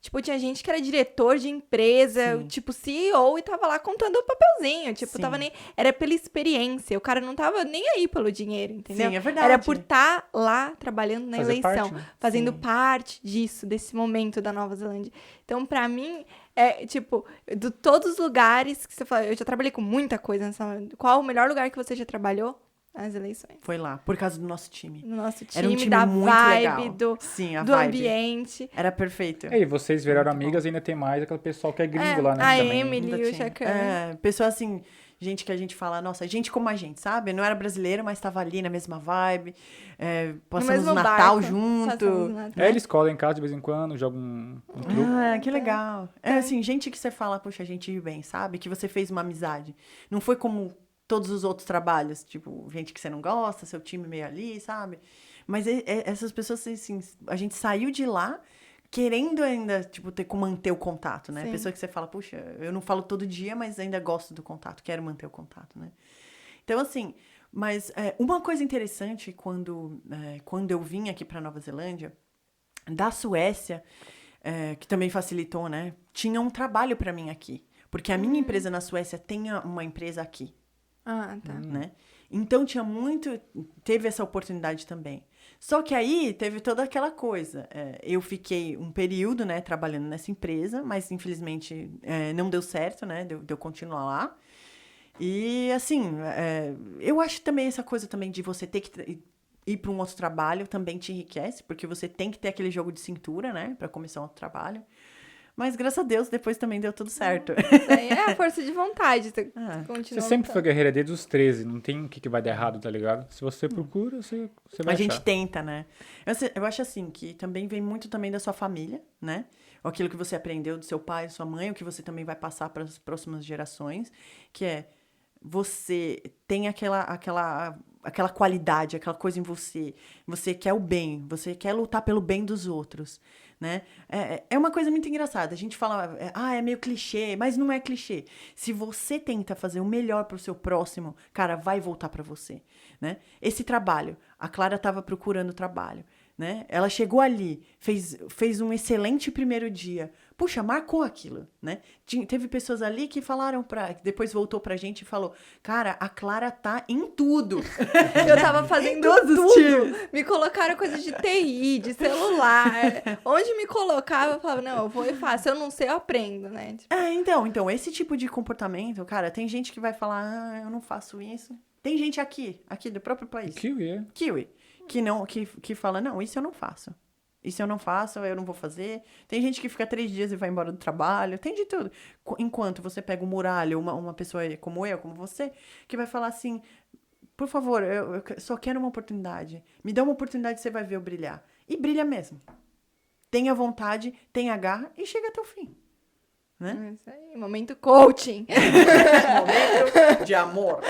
Tipo, tinha gente que era diretor de empresa, tipo, CEO, e tava lá contando o papelzinho. Tipo, tava nem... Era pela experiência. O cara não tava nem aí pelo dinheiro, entendeu? Sim, é verdade. Era por estar lá trabalhando na eleição. Parte, né? Fazendo parte disso, desse momento da Nova Zelândia. Então, pra mim... tipo, de todos os lugares que você fala, eu já trabalhei com muita coisa. Qual o melhor lugar que você já trabalhou? as eleições. Foi lá, por causa do nosso time. No nosso Era um time, time da muito vibe, legal. Sim, a do vibe. ambiente. Era perfeito. E aí, vocês viraram Muito amigas, ainda tem mais aquele pessoal que é gringo É, lá, né? a também. Emily Ainda e o tinha. Chacan. Pessoa assim, gente que a gente fala, nossa, gente como a gente, sabe? Não era brasileiro, mas tava ali na mesma vibe. Passamos mesmo o Natal barco. junto. Passamos o Natal. Eles colam em casa de vez em quando, jogam um truco. Que legal. Assim, gente que você fala, poxa, a gente vive bem, sabe? Que você fez uma amizade. Não foi como todos os outros trabalhos, tipo, gente que você não gosta, seu time meio ali, sabe? Mas essas pessoas, assim, a gente saiu de lá querendo ainda, tipo, ter como manter o contato, né? Sim. Pessoa que você fala, puxa, eu não falo todo dia, mas ainda gosto do contato, quero manter o contato, né? Então, assim, mas uma coisa interessante quando eu vim aqui para Nova Zelândia, da Suécia, que também facilitou, né? Tinha um trabalho para mim aqui. Porque a minha empresa na Suécia tem uma empresa aqui, Ah, tá. né? Então, teve essa oportunidade também. Só que aí, teve toda aquela coisa. Eu fiquei um período, né, trabalhando nessa empresa, mas, infelizmente, não deu certo, né, de eu continuar lá. E, assim, eu acho também essa coisa também de você ter que ir para um outro trabalho também te enriquece, porque você tem que ter aquele jogo de cintura, né, para começar um outro trabalho. Mas, graças a Deus, depois também deu tudo certo. Isso aí é a força de vontade. Você continua Você sempre foi lutando. guerreira desde os 13, não tem o que vai dar errado, tá ligado? Se você procura, você vai A gente achar. tenta, né? Eu acho assim, que também vem muito também da sua família, né? Aquilo que você aprendeu do seu pai, da sua mãe, o que você também vai passar para as próximas gerações, que é você tem aquela qualidade, aquela coisa em você. Você quer o bem, você quer lutar pelo bem dos outros, né? É uma coisa muito engraçada. A gente fala, é meio clichê, mas não é clichê. Se você tenta fazer o melhor pro seu próximo, cara, vai voltar para você, né? Esse trabalho, a Clara estava procurando trabalho, né? Ela chegou ali, fez um excelente primeiro dia. Puxa, marcou aquilo, né? Teve pessoas ali que falaram depois voltou pra gente e falou, cara, a Clara tá em tudo. Eu tava fazendo todos os tudo. times. Me colocaram coisa de TI, de celular. Onde me colocava, eu falava, não, eu vou e faço. Se eu não sei, eu aprendo, né? Tipo, Então, esse tipo de comportamento, cara, tem gente que vai falar, eu não faço isso. Tem gente aqui do próprio país. Kiwi, Que fala, não, isso eu não faço. Isso eu não faço, eu não vou fazer. Tem gente que fica 3 dias e vai embora do trabalho. Tem de tudo. Enquanto você pega um muralha, uma pessoa como eu, como você, que vai falar assim, por favor, eu só quero uma oportunidade. Me dá uma oportunidade, você vai ver eu brilhar. E brilha mesmo. Tenha vontade, tenha garra e chega até o fim. Né? isso aí, momento coaching. Momento de amor.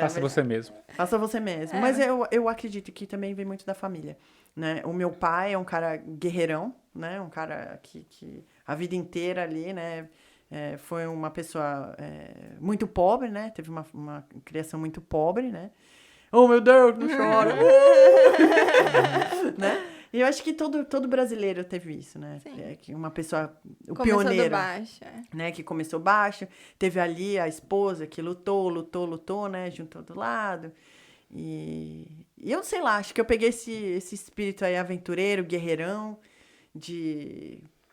faça você mesmo. Faça você mesmo. Mas eu acredito que também vem muito da família, né? O meu pai é um cara guerreirão, né? Um cara que a vida inteira ali, né? Foi uma pessoa muito pobre, né? Teve uma criação muito pobre, né? Oh, meu Deus, não chora! Né? E eu acho que todo brasileiro teve isso, né? Que uma pessoa, Começou pioneiro, do baixo. né? Que começou baixo, teve ali a esposa que lutou, né? Juntou do lado. E eu sei lá, acho que eu peguei esse espírito aí aventureiro, guerreirão,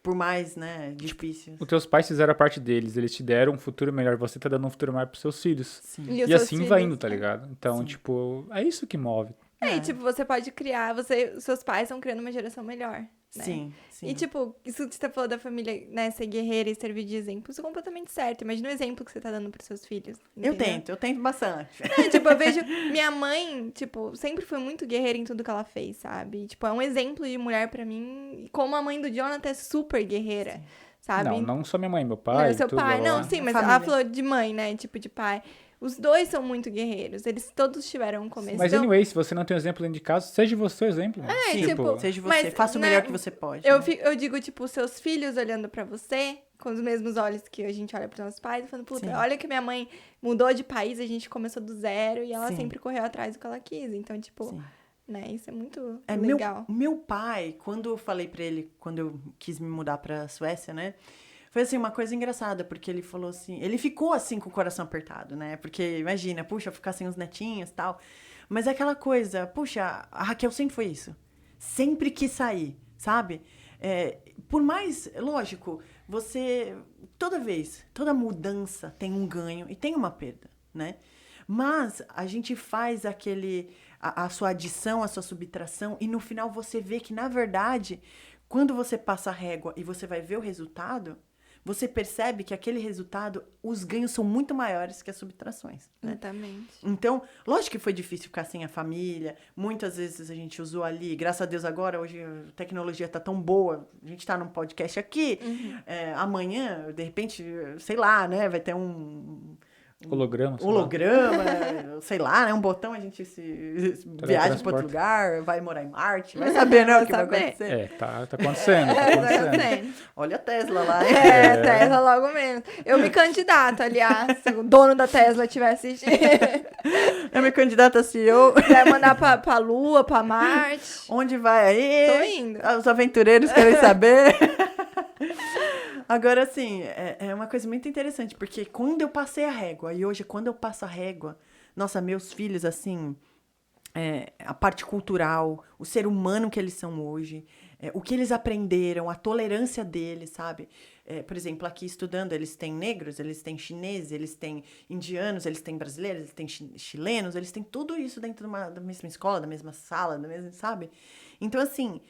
por mais, né, difícil. Os teus pais fizeram a parte deles, eles te deram um futuro melhor, você tá dando um futuro melhor pros seus filhos. Sim. os E seus assim filhos, vai indo, tá ligado? Então, Sim. tipo, é isso que move. E, tipo, você pode criar, seus pais estão criando uma geração melhor, né? Sim. E, tipo, isso que você falou da família, né, ser guerreira e servir de exemplo, isso é completamente certo. Imagina o exemplo que você tá dando pros seus filhos. Eu entendeu? tento bastante. Tipo, eu vejo minha mãe, tipo, sempre foi muito guerreira em tudo que ela fez, sabe? Tipo, é um exemplo de mulher pra mim, como a mãe do Jonathan é super guerreira, sabe? Não só minha mãe, meu pai. Não, seu tudo, pai, blá, blá, não, blá. sim, mas Família. ela falou de mãe, né? Tipo, de pai. Os dois são muito guerreiros. Eles todos tiveram um começo. Mas, Então, anyway, se você não tem um exemplo dentro de casa, seja você o exemplo. Mano. Sim, tipo, seja você. mas, Faça o né, melhor que você pode. eu, né? eu digo, tipo, seus filhos olhando pra você, com os mesmos olhos que a gente olha pros nossos pais, e falando, puta, Sim. olha que minha mãe mudou de país, a gente começou do zero, e ela Sim. sempre correu atrás do que ela quis. Então, tipo, Sim. né, isso é muito Meu, legal. meu pai, quando eu falei pra ele, quando eu quis me mudar pra Suécia, né? Foi, assim, uma coisa engraçada, porque ele falou assim... Ele ficou, assim, com o coração apertado, né? Porque, imagina, puxa, ficar sem os netinhos e tal. Mas é aquela coisa, puxa, a Raquel sempre foi isso. Sempre quis sair, sabe? Por mais, lógico, toda mudança tem um ganho e tem uma perda, né? Mas a gente faz a sua adição, a sua subtração, e no final você vê que, na verdade, quando você passa a régua e você vai ver o resultado, você percebe que aquele resultado, os ganhos são muito maiores que as subtrações. Né? Exatamente. Então, lógico que foi difícil ficar sem a família. Muitas vezes a gente usou ali, graças a Deus agora, hoje a tecnologia tá tão boa, a gente tá num podcast aqui, amanhã, de repente, sei lá, né, vai ter Holograma. sei lá, né? Um botão, a gente viaja para outro lugar, vai morar em Marte, vai saber, né, o que vai acontecer. Tá acontecendo, tá acontecendo. Olha a Tesla lá. Tesla logo menos. Eu me candidato, aliás, se o dono da Tesla estiver assistindo. Eu me candidato a CEO. Vai mandar pra Lua, pra Marte. Onde vai aí? Tô indo. Os aventureiros querem saber. Agora, assim, é uma coisa muito interessante, porque quando eu passei a régua, e hoje, quando eu passo a régua, nossa, meus filhos, assim, a parte cultural, o ser humano que eles são hoje, o que eles aprenderam, a tolerância deles, sabe? Por exemplo, aqui estudando, eles têm negros, eles têm chineses, eles têm indianos, eles têm brasileiros, eles têm chilenos, eles têm tudo isso dentro da mesma escola, da mesma sala, sabe? Então, assim...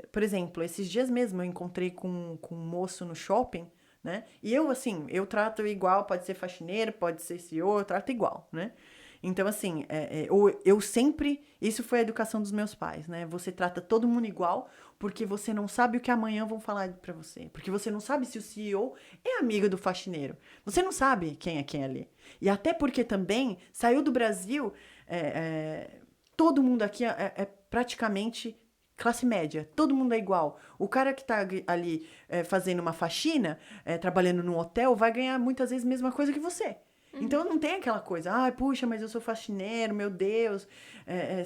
por exemplo, esses dias mesmo eu encontrei com um moço no shopping, né? E eu, assim, eu trato igual, pode ser faxineiro, pode ser CEO, eu trato igual, né? Então, assim, eu sempre... Isso foi a educação dos meus pais, né? Você trata todo mundo igual, porque você não sabe o que amanhã vão falar pra você. Porque você não sabe se o CEO é amigo do faxineiro. Você não sabe quem é quem ali. E até porque também, saiu do Brasil, todo mundo aqui é praticamente... classe média, todo mundo é igual. O cara que tá ali fazendo uma faxina, trabalhando num hotel, vai ganhar muitas vezes a mesma coisa que você. Então não tem aquela coisa, puxa, mas eu sou faxineiro, meu Deus,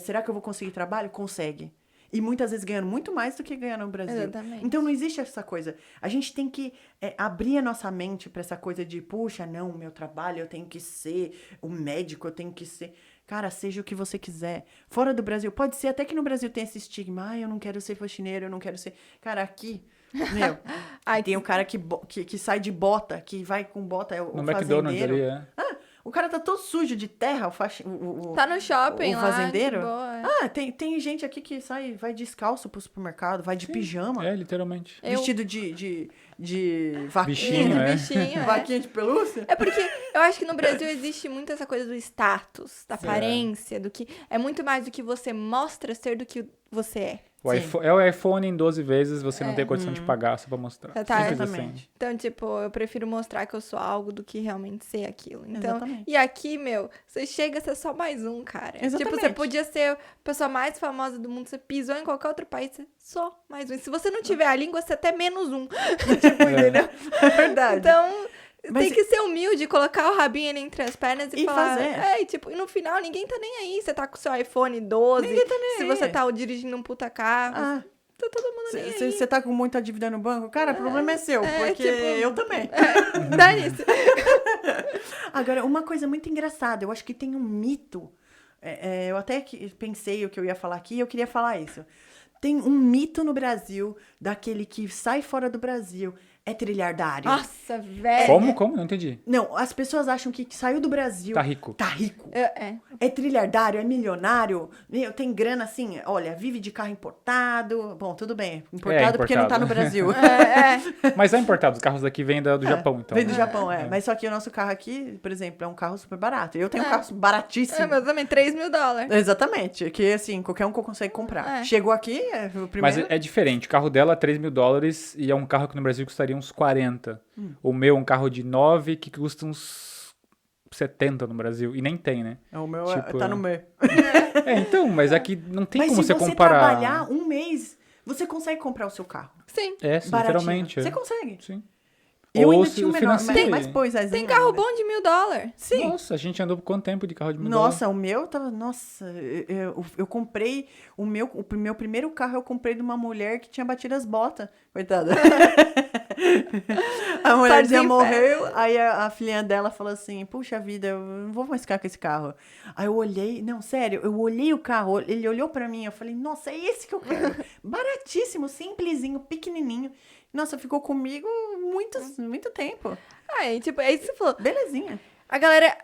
será que eu vou conseguir trabalho? Consegue. E muitas vezes ganhando muito mais do que ganhar no Brasil. Exatamente. Então não existe essa coisa. A gente tem que abrir a nossa mente para essa coisa de, puxa, não, meu trabalho, eu tenho que ser o médico, eu tenho que ser... Cara, seja o que você quiser. Fora do Brasil, pode ser até que no Brasil tem esse estigma. Eu não quero ser faxineiro, eu não quero ser... Cara, aqui, meu, tem um cara que sai de bota, que vai com bota, o no fazendeiro. McDonald's ali, O cara tá todo sujo de terra, tá no shopping o lá, fazendeiro. de boa. Tem gente aqui que vai descalço pro supermercado, vai de pijama. Literalmente. Vestido de Bichinho, bichinho, vaquinha de pelúcia. É porque eu acho que no Brasil existe muito essa coisa do status, da aparência, do que... É muito mais do que você mostra ser do que você é. É o iPhone em 12 vezes, você não tem condição de pagar só pra mostrar. Simples Exatamente. Assim. Então, tipo, eu prefiro mostrar que eu sou algo do que realmente ser aquilo. Então, Exatamente. e aqui, meu, você chega a ser só mais um, cara. Exatamente. Tipo, você podia ser a pessoa mais famosa do mundo, você pisou em qualquer outro país, você é só mais um. E se você não tiver a língua, você é até menos um. Tipo, entendeu? É verdade. Então... Mas tem que ser humilde, colocar o rabinho ali entre as pernas e falar... fazer. E tipo, e no final ninguém tá nem aí. Você tá com o seu iPhone 12. Ninguém tá nem se aí. você tá dirigindo um puta carro. Tá todo mundo nem aí. Você tá com muita dívida no banco? Cara, o problema é seu, porque tipo, eu também. Dane-se. Agora, uma coisa muito engraçada, eu acho que tem um mito. Eu até pensei o que eu ia falar aqui e eu queria falar isso. Tem um mito no Brasil daquele que sai fora do Brasil. É trilhardário. Nossa, velho. Como? Não entendi. Não, as pessoas acham que saiu do Brasil... Tá rico. Tá rico. É. É trilhardário, é milionário. Meu, tem grana assim, olha, vive de carro importado. Bom, tudo bem. Importado porque não tá no Brasil. Mas é importado, os carros daqui vêm do Japão, então. Vem do Japão, Mas só que o nosso carro aqui, por exemplo, é um carro super barato. Eu tenho um carro baratíssimo. Mas também $3.000. Exatamente. Que, assim, qualquer um consegue comprar. Chegou aqui, o primeiro... Mas é diferente. O carro dela é $3.000 e é um carro que no Brasil custaria uns 40. O meu é um carro de 9 que custa uns 70 no Brasil. E nem tem, né? O meu Tipo, tá no meio. Então, mas aqui não tem mas como se você comparar. trabalhar um mês, você consegue comprar o seu carro. Sim. Literalmente. Você consegue. Sim. Eu Ou ainda tinha um menor, mas pois Tem carro bom de $1.000. Sim. Nossa, a gente andou por quanto tempo de carro de $1.000? Nossa, o meu tava... Nossa, eu comprei... O meu primeiro carro eu comprei de uma mulher que tinha batido as botas. Coitada. A mulherzinha morreu, aí a filhinha dela falou assim, puxa vida, eu não vou mais ficar com esse carro. Aí eu olhei... Não, sério, eu olhei o carro, ele olhou pra mim, eu falei, nossa, é esse que eu quero. Baratíssimo, simplesinho, pequenininho. Nossa, ficou comigo muito tempo. Tipo, é isso que você falou. Belezinha. A galera...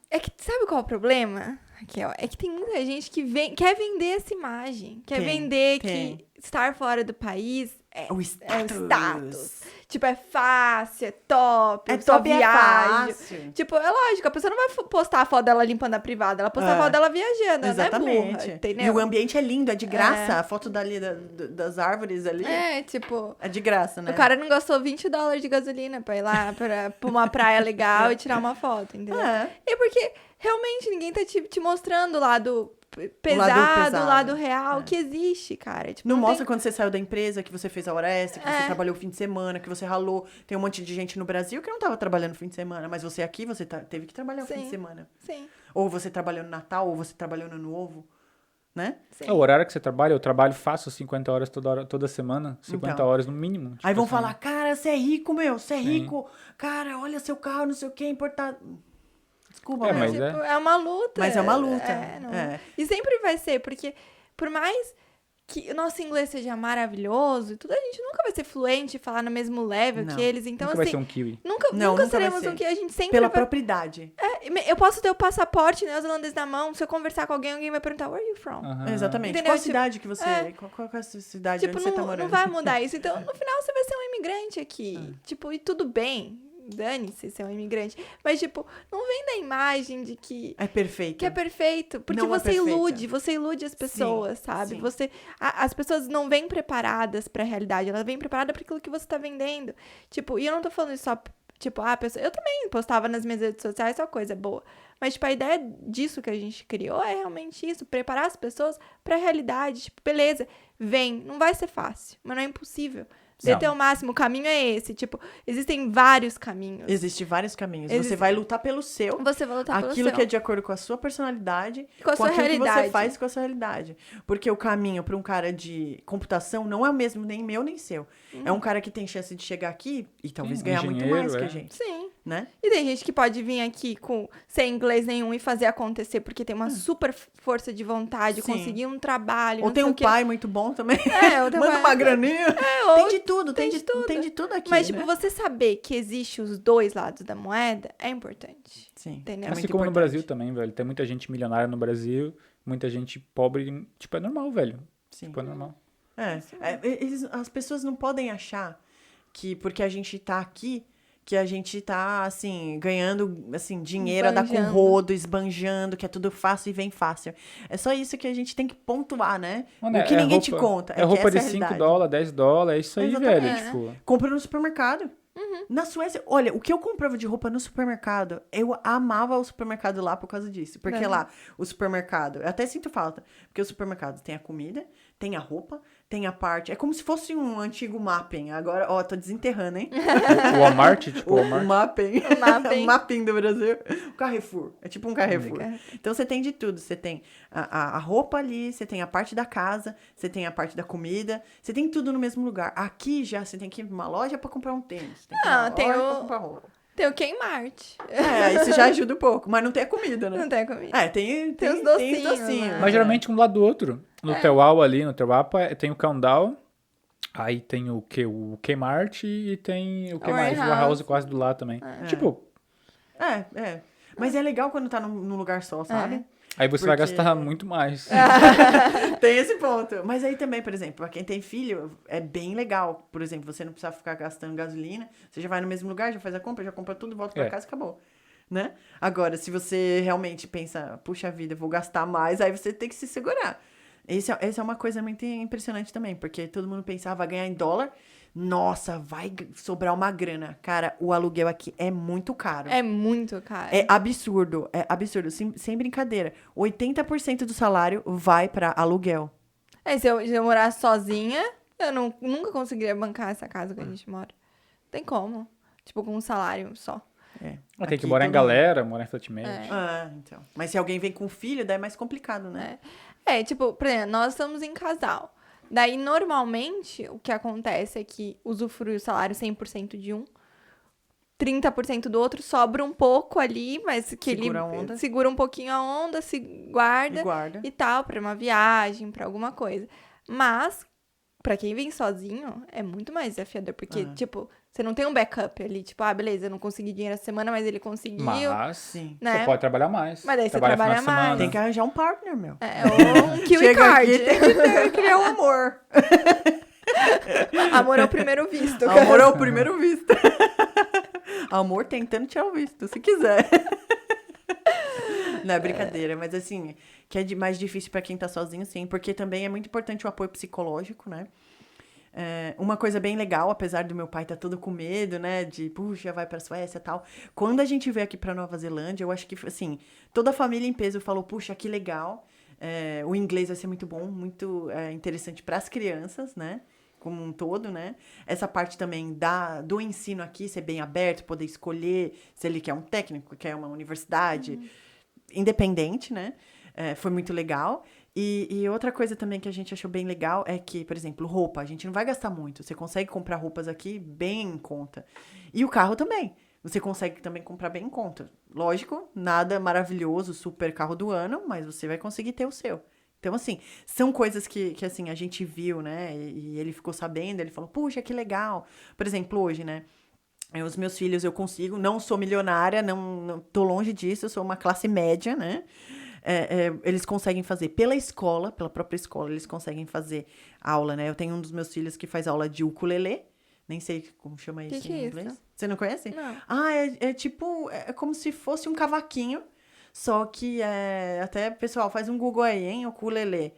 É que, sabe qual é o problema, Raquel? É que tem muita gente que quer vender essa imagem. Quer vender que estar fora do país é O o status. status. Tipo, é fácil, é top, É só top e é viajo. fácil. Tipo, é lógico, a pessoa não vai postar a foto dela limpando a privada, ela posta a foto dela viajando, Exatamente. ela não é burra, entendeu? E o ambiente é lindo, é de graça. A foto dali das árvores ali É, tipo, é de graça, né? o cara não gastou $20 de gasolina pra ir lá pra uma praia legal e tirar uma foto, entendeu? É. E porque realmente ninguém tá te mostrando o lado pesado. pesado, o lado real que existe, cara. Tipo, Não tem- mostra quando você saiu da empresa, que você fez a hora extra, que você trabalhou o fim de semana, que você ralou. Tem um monte de gente no Brasil que não tava trabalhando no fim de semana, mas você aqui, você teve que trabalhar o fim de Sim. semana. Sim, Ou você trabalhou no Natal, ou você trabalhou no Ano Novo, né? sim. É o horário que você trabalha, eu trabalho fácil 50 horas toda semana, 50 Então. horas no mínimo. Tipo Aí vão assim. falar, cara, você é rico, meu, você é Sim. rico. Cara, olha seu carro, não sei o que, importado. Desculpa, É, meu. mas Tipo, é. é uma luta. Mas é uma luta. Não- É. E sempre vai ser, porque por mais que o nosso inglês seja maravilhoso e tudo, a gente nunca vai ser fluente e falar no mesmo level Não. que eles. Então, Nunca vai assim, ser um kiwi. nunca vai seremos ser. um que a gente sempre Pela vai... propriedade. Eu posso ter o passaporte neozelandês na mão, se eu conversar com alguém vai perguntar, where are you from? Aham. Exatamente. Entendeu? Qual Tipo, cidade que você... é. Qual é a sua cidade Tipo, onde você tá não morando? vai mudar isso. Então, no final, você vai ser um imigrante aqui. Ah. Tipo, e tudo bem. Dane-se ser um imigrante. Mas, tipo, não vem da imagem de que É perfeito. é perfeito. Porque Não é você perfeita. você ilude as pessoas, sabe? sim. As pessoas não vêm preparadas pra realidade, elas vêm preparadas pra aquilo que você tá vendendo. Tipo, e eu não tô falando isso só, tipo, a pessoa. Eu também postava nas minhas redes sociais, só coisa boa. Mas, tipo, a ideia disso que a gente criou é realmente isso, preparar as pessoas pra realidade. Tipo, beleza, vem, não vai ser fácil, mas não é impossível. Deter o máximo, o caminho é esse. Tipo, existem vários caminhos. Existem vários caminhos. Existe- Você vai lutar pelo seu. Você vai lutar pelo Aquilo seu. que é de acordo com a sua personalidade, Com a sua aquilo que realidade. você faz com a sua realidade. Porque o caminho para um cara de computação não é o mesmo nem meu nem seu. É um cara que tem chance de chegar aqui e talvez Sim, ganhar muito engenheiro, mais que a é. gente, Sim. né? E tem gente que pode vir aqui sem inglês nenhum e fazer acontecer, porque tem uma super força de vontade, Sim. conseguir um trabalho. Ou não tem sei um o quê. pai muito bom também. ou tem um Manda pai- uma graninha. ou Tem de tudo, tem de tudo. Tem de tudo aqui. Mas, tipo, né? você saber que existe os dois lados da moeda é importante. Sim. Entendeu? É Assim muito como no importante. Brasil também, velho. Tem muita gente milionária no Brasil, muita gente pobre. Tipo, é normal, velho. Sim. Tipo, é normal. As pessoas não podem achar que porque a gente tá aqui, que a gente tá, assim, ganhando, assim, dinheiro a dar com Esbanjando. rodo, esbanjando, que é tudo fácil e vem fácil. É só isso que a gente tem que pontuar, né? Mano, o que é ninguém roupa- te conta. É roupa que de essa é a realidade. $5, $10, é isso aí, Exatamente. velho. É. Tipo, Compra no supermercado. Na Suécia, olha, o que eu comprava de roupa no supermercado, eu amava o supermercado lá por causa disso. Porque É. lá, o supermercado, eu até sinto falta. Porque o supermercado tem a comida, tem a roupa, tem a parte. É como se fosse um antigo mapping. Agora, ó, tô desenterrando, hein? o Walmart, tipo, O Walmart. mapping. O mapping. O mapping do Brasil. O Carrefour. É tipo um Carrefour. Carrefour. Então você tem de tudo. Você tem a roupa ali, você tem a parte da casa, você tem a parte da comida, você tem tudo no mesmo lugar. Aqui já você tem que ir numa loja pra comprar um tênis. Tem que ir Ah, numa tem loja o- pra comprar roupa. Tem o Kmart. Isso já ajuda um pouco. Mas não tem a comida, né? Não tem comida. Tem Tem os os docinhos, docinhos. né? Mas geralmente um do lado do outro. No teu UAU ali, no teu APA, tem o Countdown. Aí tem o que? O Kmart e tem o que mais? O Warehouse. Warehouse quase do lado também. Tipo, Mas é legal quando tá num lugar só, sabe? aí você vai Porque- gastar muito mais. Tem esse ponto. Mas aí também, por exemplo, pra quem tem filho, é bem legal. Por exemplo, você não precisa ficar gastando gasolina. Você já vai no mesmo lugar, já faz a compra, já compra tudo, volta pra É. casa e acabou. Né? Agora, se você realmente pensa, puxa vida, vou gastar mais, aí você tem que se segurar. Essa é uma coisa muito impressionante também, porque todo mundo pensava, vai ganhar em dólar, nossa, vai sobrar uma grana. Cara, o aluguel aqui é muito caro. É muito caro. É absurdo, sem brincadeira. 80% do salário vai pra aluguel. Se eu morar sozinha, eu nunca conseguiria bancar essa casa que a gente mora. Não tem como. Tipo, com um salário só. Tem Aqui que morar em todo mundo- galera, morar em flatmate. Então. Mas se alguém vem com filho, daí é mais complicado, né? Tipo, por exemplo, nós estamos em casal. Daí, normalmente, o que acontece é que usufrui o salário 100% de um, 30% do outro, sobra um pouco ali, mas que Segura ele a onda. segura um pouquinho a onda, se guarda E guarda. e tal, pra uma viagem, pra alguma coisa. Mas, pra quem vem sozinho, é muito mais desafiador. Porque, tipo, você não tem um backup ali. Tipo, beleza, eu não consegui dinheiro essa semana, mas ele conseguiu. Mas Sim. Né? você pode trabalhar mais. Mas daí você final trabalha de semana. mais. Tem que arranjar um partner, meu. Ou um kiwi Chega card. aqui, tem que criar um amor. Amor é o primeiro visto. Amor é o primeiro visto. Amor tentando tirar o visto, se quiser. Não, é brincadeira, mas assim, que é mais difícil pra quem tá sozinho, sim, porque também é muito importante o apoio psicológico, né? Uma coisa bem legal, apesar do meu pai tá todo com medo, né, de, puxa, vai pra Suécia e tal. Quando a gente veio aqui pra Nova Zelândia, eu acho que, assim, toda a família em peso falou, puxa, que legal, o inglês vai ser muito bom, muito interessante pras crianças, né? Como um todo, né? Essa parte também do ensino aqui, ser bem aberto, poder escolher se ele quer um técnico, quer uma universidade, independente, né? Foi muito legal. E outra coisa também que a gente achou bem legal é que, por exemplo, roupa, a gente não vai gastar muito. Você consegue comprar roupas aqui bem em conta. E o carro também. Você consegue também comprar bem em conta. Lógico, nada maravilhoso, super carro do ano, mas você vai conseguir ter o seu. Então, assim, são coisas que assim, a gente viu, né? E ele ficou sabendo, ele falou, puxa, que legal. Por exemplo, hoje, né? Os meus filhos eu consigo, não sou milionária, não tô longe disso, eu sou uma classe média, né? Eles conseguem fazer pela escola, pela própria escola, eles conseguem fazer aula, né? Eu tenho um dos meus filhos que faz aula de ukulele, nem sei como chama isso Que em é inglês. isso? Você não conhece? Não. Tipo, é como se fosse um cavaquinho, só que até, pessoal, faz um Google aí, hein? Ukulele.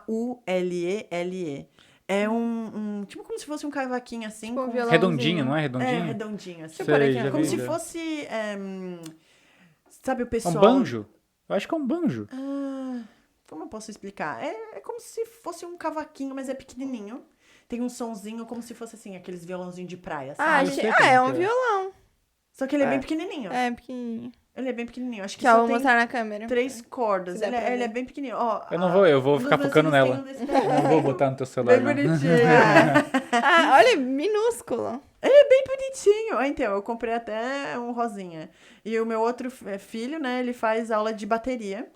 Ukulele. É tipo como se fosse um cavaquinho assim. Tipo um com... violãozinho. Redondinho, não é? Redondinho? É, redondinho, assim. Deixa eu parar aqui já na vi, Como se já. fosse. Sabe o É pessoal. um banjo? Eu acho que é um banjo. Como eu posso explicar? É como se fosse um cavaquinho, mas é pequenininho. Tem um sonzinho como se fosse assim, aqueles violãozinhos de praia, sabe? sei como é um que é. violão. Só que ele é bem pequenininho. É, pequenininho. Ele é bem pequenininho. Acho que Tchau, só vou tem mostrar na câmera. 3 cordas. Se dá Ele pra é ver. bem pequenininho. Ó, Eu vou um ficar dos meus focando filhos nela. tem um desse tamanho. Não vou botar no teu celular, Bem não. bonitinho. Olha, minúsculo. Bem bonitinho. Então, eu comprei até um rosinha. E o meu outro filho, né, ele faz aula de bateria.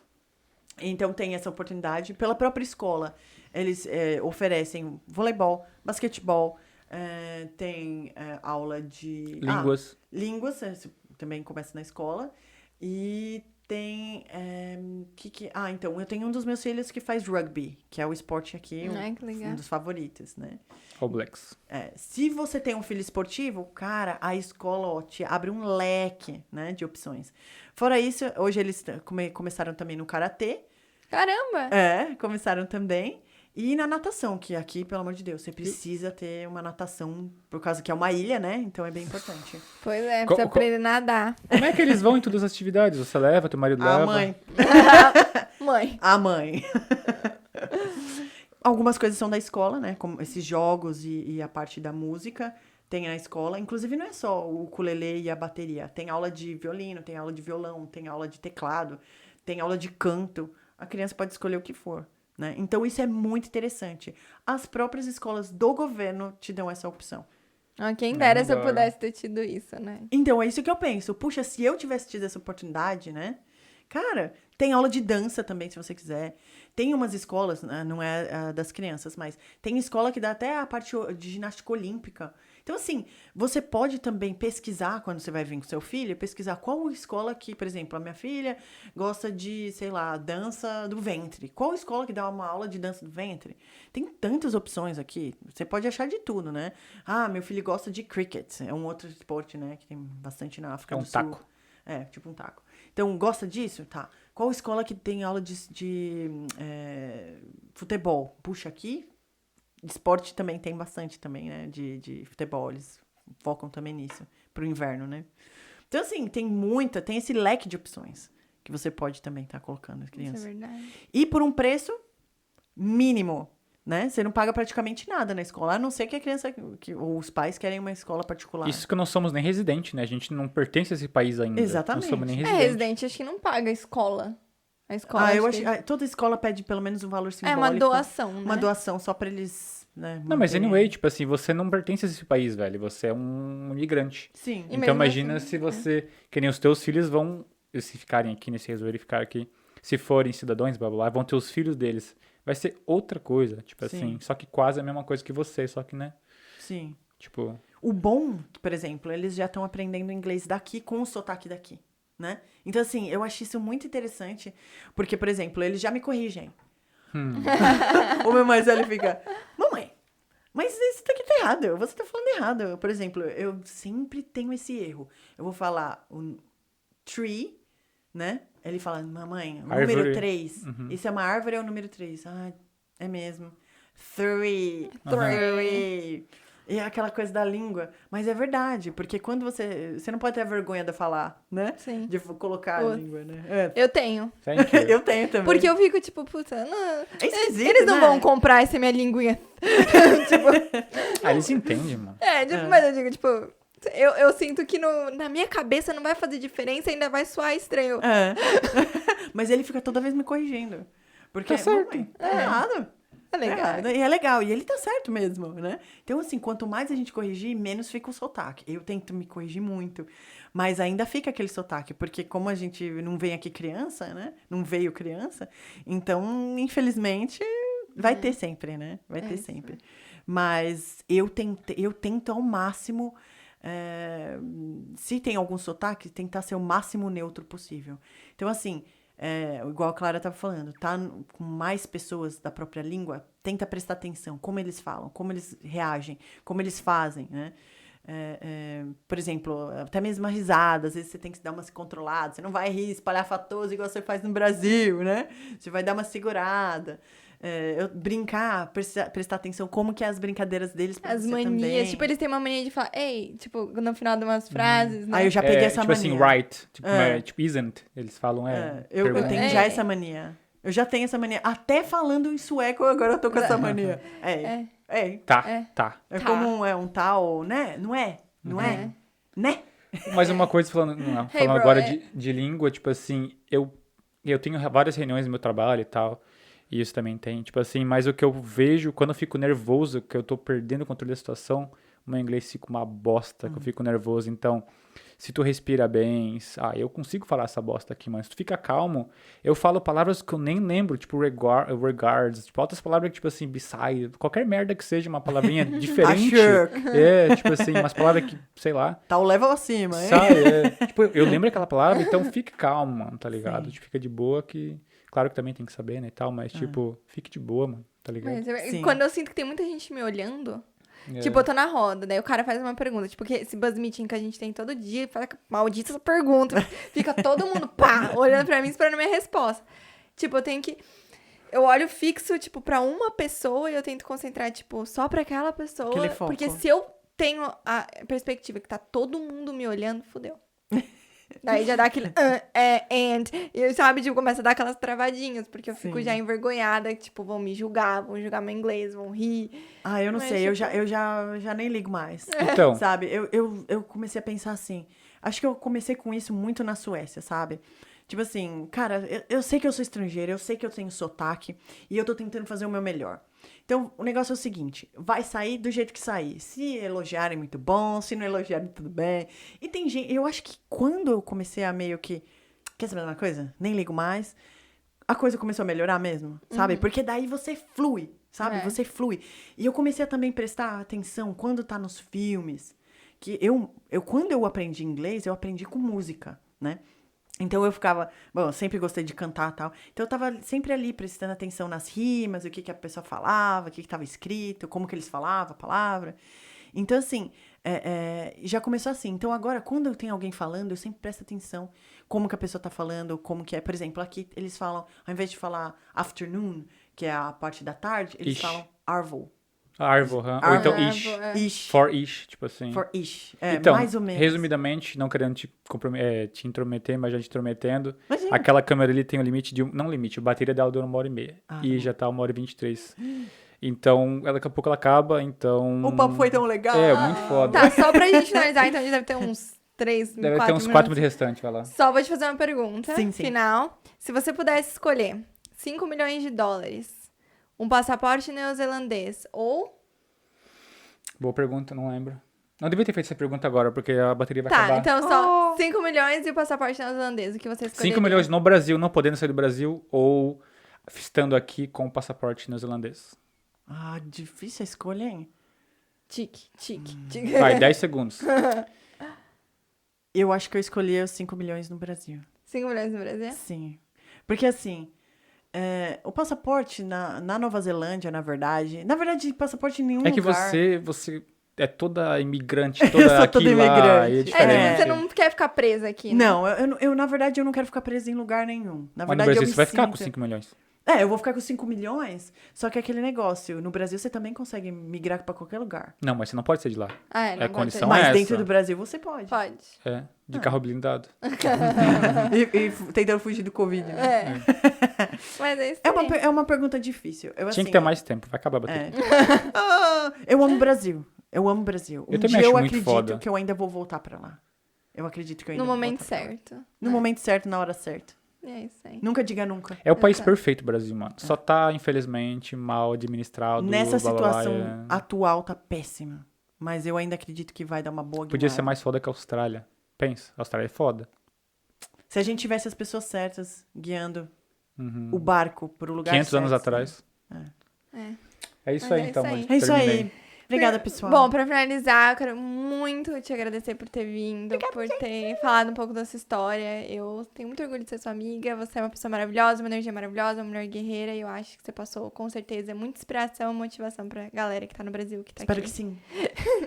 Então, tem essa oportunidade. Pela própria escola, eles oferecem voleibol, basquetebol, tem aula de... Línguas. Línguas, também começa na escola. E tem... então, eu tenho um dos meus filhos que faz rugby, que é o esporte aqui, Ai, que legal. um dos favoritos, né? All Blacks. Se você tem um filho esportivo, cara, a escola te abre um leque, né, de opções. Fora isso, hoje eles começaram também no karatê. Caramba! Começaram também. E na natação, que aqui, pelo amor de Deus, você precisa ter uma natação, por causa que é uma ilha, né? Então é bem importante. Pois é, precisa aprender a nadar. Como é que eles vão em todas as atividades? Você leva, teu marido leva? A mãe. Mãe. A mãe. Algumas coisas são da escola, né? Como esses jogos e a parte da música. Tem na escola. Inclusive, não é só o ukulele e a bateria. Tem aula de violino, tem aula de violão, tem aula de teclado, tem aula de canto. A criança pode escolher o que for, né? Então, isso é muito interessante. As próprias escolas do governo te dão essa opção. Quem dera se eu Adoro. pudesse ter tido isso, né? Então, é isso que eu penso. Puxa, se eu tivesse tido essa oportunidade, né? Cara, tem aula de dança também, se você quiser. Tem umas escolas, não é a das crianças, mas tem escola que dá até a parte de ginástica olímpica. Então, assim, você pode também pesquisar, quando você vai vir com seu filho, pesquisar qual escola que, por exemplo, a minha filha gosta de, sei lá, dança do ventre. Qual escola que dá uma aula de dança do ventre? Tem tantas opções aqui. Você pode achar de tudo, né? Meu filho gosta de cricket. É um outro esporte, né? Que tem bastante na África É um do Sul. taco. Tipo um taco. Então, gosta disso? Tá. Qual escola que tem aula de futebol? Puxa, aqui... Esporte também tem bastante também, né? De futebol, eles focam também nisso. Pro inverno, né? Então, assim, tem esse leque de opções que você pode também estar colocando as crianças. Isso é verdade. E por um preço mínimo, né? Você não paga praticamente nada na escola, a não ser que a criança, ou os pais querem uma escola particular. Isso que não somos nem residente, né? A gente não pertence a esse país ainda. Exatamente. Não somos nem É, residente acho que não paga a escola. A escola eu acho acho que... toda escola pede pelo menos um valor simbólico. É uma doação, né? Uma doação só pra eles, né? Não, mas manterem. anyway, tipo assim, você não pertence a esse país, velho. Você é um imigrante. Sim. E Então mesmo imagina assim, se você... Que nem os teus filhos vão... Se ficarem aqui, se resolverem ficar aqui... Se forem cidadãos, blá, blá, blá, vão ter os filhos deles. vai ser outra coisa, tipo Sim. assim, só que quase a mesma coisa que você, só que, né, Sim. tipo... O bom, por exemplo, eles já estão aprendendo inglês daqui com o sotaque daqui, né? Então, assim, eu acho isso muito interessante, porque, por exemplo, eles já me corrigem. O meu mais velho fica, mamãe, mas isso daqui tá errado, você tá falando errado. Por exemplo, eu sempre tenho esse erro. Eu vou falar o tree, né? Ele fala, mamãe, o Árvore. número 3. Isso é uma árvore ou o número 3? Ah, é mesmo. Three. E é aquela coisa da língua. Mas é verdade, porque quando você não pode ter vergonha de falar, né? Sim. De colocar a língua, né? É. Eu tenho. Thank you. Eu tenho também. Porque eu fico tipo, puta, não, É esquisito, eles não né? vão comprar essa minha linguinha. Ah, eles entendem, mano. Mas eu digo, tipo, eu sinto que na minha cabeça não vai fazer diferença, ainda vai soar estranho. É. Mas ele fica toda vez me corrigindo. Porque, Tá certo. mamãe, tá errado. É legal. E é legal. E ele tá certo mesmo, né? Então, assim, quanto mais a gente corrigir, menos fica o sotaque. Eu tento me corrigir muito. Mas ainda fica aquele sotaque. Porque como a gente não vem aqui criança, né? Não veio criança. Então, infelizmente, vai ter sempre, né? Vai ter sempre. Mas eu tento ao máximo... se tem algum sotaque, tentar ser o máximo neutro possível. Então, assim... igual a Clara estava falando, tá com mais pessoas da própria língua, tenta prestar atenção, como eles falam, como eles reagem, como eles fazem, né? Por exemplo, até mesmo a risada, às vezes você tem que dar uma controlada, você não vai rir espalhafatoso igual você faz no Brasil, né? Você vai dar uma segurada. Brincar, prestar atenção, como que é as brincadeiras deles pra As você manias, também. tipo, eles têm uma mania de falar, ei, tipo, no final de umas frases, né? Aí eu já peguei essa tipo mania. assim, right. Tipo, isn't. Eles falam, Eu pergunta. tenho já essa mania. Eu já tenho essa mania. Até falando em sueco, agora eu tô com essa mania. Tá. É Tá. Como um tal, né? Não é? Não é? Né? Mas uma coisa, falando Hey, bro, agora de língua, tipo assim, eu tenho várias reuniões no meu trabalho e tal, e isso também tem, tipo assim, mas o que eu vejo quando eu fico nervoso, que eu tô perdendo o controle da situação, o meu inglês fica uma bosta, que eu fico nervoso, então, se tu respira bem, eu consigo falar essa bosta aqui, mas se tu fica calmo, eu falo palavras que eu nem lembro, tipo regards, tipo outras palavras que, tipo assim, beside, qualquer merda que seja uma palavrinha diferente. Tipo assim, umas palavras que, sei lá. Tá o level acima, hein? Sabe? Tipo, eu lembro aquela palavra, então fique calmo, mano, tá ligado? Tipo, fica de boa que... Claro que também tem que saber, né, e tal, mas, tipo, fique de boa, mano, tá ligado? Mas quando eu sinto que tem muita gente me olhando, tipo, eu tô na roda, daí o cara faz uma pergunta, tipo, que esse buzz meeting que a gente tem todo dia, fala que maldita essa pergunta, fica todo mundo, pá, olhando pra mim, esperando a minha resposta. Tipo, eu olho fixo, tipo, pra uma pessoa e eu tento concentrar, tipo, só pra aquela pessoa, Aquele foco. porque se eu tenho a perspectiva que tá todo mundo me olhando, fudeu. Daí já dá aquele and, e sabe, tipo, começa a dar aquelas travadinhas, porque eu fico já envergonhada, tipo, vão me julgar, vão julgar meu inglês, vão rir. Eu não Mas, sei, tipo... eu já nem ligo mais. Então. Sabe, eu comecei a pensar assim, acho que eu comecei com isso muito na Suécia, sabe? Tipo assim, cara, eu sei que eu sou estrangeira, eu sei que eu tenho sotaque, e eu tô tentando fazer o meu melhor. Então, o negócio é o seguinte, vai sair do jeito que sair. Se elogiarem, muito bom. Se não elogiarem, tudo bem. E tem gente... Eu acho que quando eu comecei a meio que... Quer saber uma coisa? Nem ligo mais. A coisa começou a melhorar mesmo, sabe? Porque daí você flui, sabe? Você flui. E eu comecei a também prestar atenção quando tá nos filmes. Que quando eu aprendi inglês, eu aprendi com música, né? Então eu ficava... Bom, eu sempre gostei de cantar e tal. Então eu tava sempre ali prestando atenção nas rimas, o que a pessoa falava, o que tava escrito, como que eles falavam a palavra. Então, assim, já começou assim. Então agora, quando eu tenho alguém falando, eu sempre presto atenção como que a pessoa tá falando, como que é. Por exemplo, aqui eles falam, ao invés de falar afternoon, que é a parte da tarde, eles falam arvo. Arvo, ou então ish. Ish. For ish, tipo assim. For ish. Então, mais ou menos. resumidamente, não querendo te intrometer, mas já te intrometendo, Imagina. aquela câmera ali tem um limite de... Não limite, a bateria dela dura 1h30. E já tá 1h23. Então, daqui a pouco ela acaba, então... O papo foi tão legal. Muito foda. Tá, só pra gente finalizar, então a gente deve ter uns 3, 4 Deve ter uns 4 minutos restantes, vai lá. Só vou te fazer uma pergunta. Sim. Final. Se você pudesse escolher $5 milhões, um passaporte neozelandês ou... Boa pergunta, não lembro. Não devia ter feito essa pergunta agora, porque a bateria vai Tá, acabar. então só 5 milhões e o passaporte neozelandês, o que você escolheria? 5 milhões no Brasil, não podendo sair do Brasil, ou estando aqui com o passaporte neozelandês? Ah, difícil a escolha, hein? Tique. Vai, 10 segundos. Eu acho que eu escolhi os 5 milhões no Brasil. 5 milhões no Brasil? Sim. Porque assim, o passaporte na Nova Zelândia, na verdade, passaporte em nenhum É que lugar... você é toda imigrante, Eu toda sou aqui toda lá, imigrante. e é É, diferente. você não quer ficar presa aqui, né? Não, eu, na verdade, eu não quero ficar presa em lugar nenhum. Na Mas no verdade, Brasil eu me você vai ficar com sinto- 5 milhões. Eu vou ficar com 5 milhões, só que é aquele negócio, no Brasil você também consegue migrar pra qualquer lugar. Não, mas você não pode ser de lá. Ah, não É pode condição ser. Mas essa. dentro do Brasil você pode. Pode. É, de carro blindado. E tentando fugir do Covid, né? É. Mas é isso aí. É uma pergunta difícil. Eu, Tinha assim, que ter mais tempo, vai acabar a bateria. Eu amo o Brasil. Eu amo o Brasil. Eu Um também dia acho eu muito acredito foda. que eu ainda vou voltar pra lá. Eu acredito que eu ainda No vou momento voltar pra lá. certo. No momento certo, na hora certa. É isso aí. Nunca diga nunca. É o país Exato. perfeito, o Brasil, mano. Só tá, infelizmente, mal administrado. Nessa blá, blá, blá, situação atual tá péssima. Mas eu ainda acredito que vai dar uma boa Podia guinada. ser mais foda que a Austrália. Pensa, a Austrália é foda. Se a gente tivesse as pessoas certas guiando Uhum. o barco pro lugar 500 anos certo, atrás. É. É isso Mas aí, é então, isso mano. aí. É isso Terminei. aí. Obrigada, pessoal. Bom, pra finalizar, eu quero muito te agradecer por ter vindo, por ter falado um pouco da sua história. Eu tenho muito orgulho de ser sua amiga. Você é uma pessoa maravilhosa, uma energia maravilhosa, uma mulher guerreira. E eu acho que você passou, com certeza, muita inspiração e motivação pra galera que tá no Brasil, que tá Espero aqui. que sim.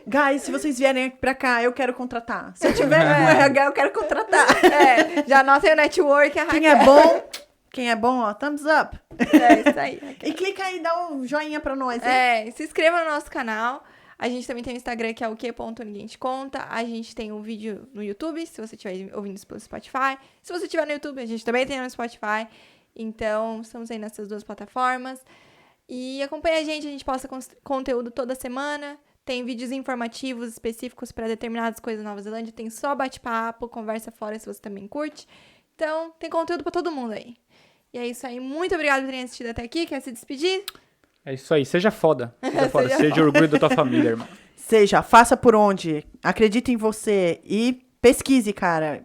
Guys, se vocês vierem aqui pra cá, eu quero contratar. Se eu tiver com RH, eu quero contratar. É, já anotem o network, a Quem é bom, ó, thumbs up. É isso aí. E clica aí e dá um joinha pra nós. hein? É, se inscreva no nosso canal. A gente também tem o Instagram, que é o que.ninguém te conta. A gente tem um vídeo no YouTube, se você estiver ouvindo isso pelo Spotify. Se você estiver no YouTube, a gente também tem no Spotify. Então, estamos aí nessas duas plataformas. E acompanha a gente posta conteúdo toda semana. Tem vídeos informativos específicos para determinadas coisas da Nova Zelândia. Tem só bate-papo, conversa fora se você também curte. Então, tem conteúdo para todo mundo aí. E é isso aí. Muito obrigada por terem assistido até aqui. Quer se despedir? É isso aí, seja foda. Seja foda. Seja orgulho da tua família, irmão. Seja, faça por onde. Acredite em você e pesquise, cara.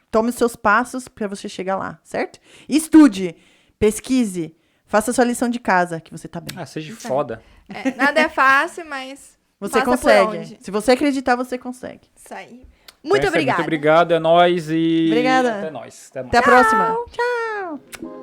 Tome os seus passos pra você chegar lá, certo? Estude, pesquise, faça sua lição de casa, que você tá bem. Ah, seja Isso aí. foda. É, nada é fácil, mas Você faça por consegue. onde. Se você acreditar, você consegue. Isso aí. Então Muito é isso aí, obrigada. Muito obrigado, é nóis e... Obrigada. Até nós. Até mais. Até a próxima. Tchau.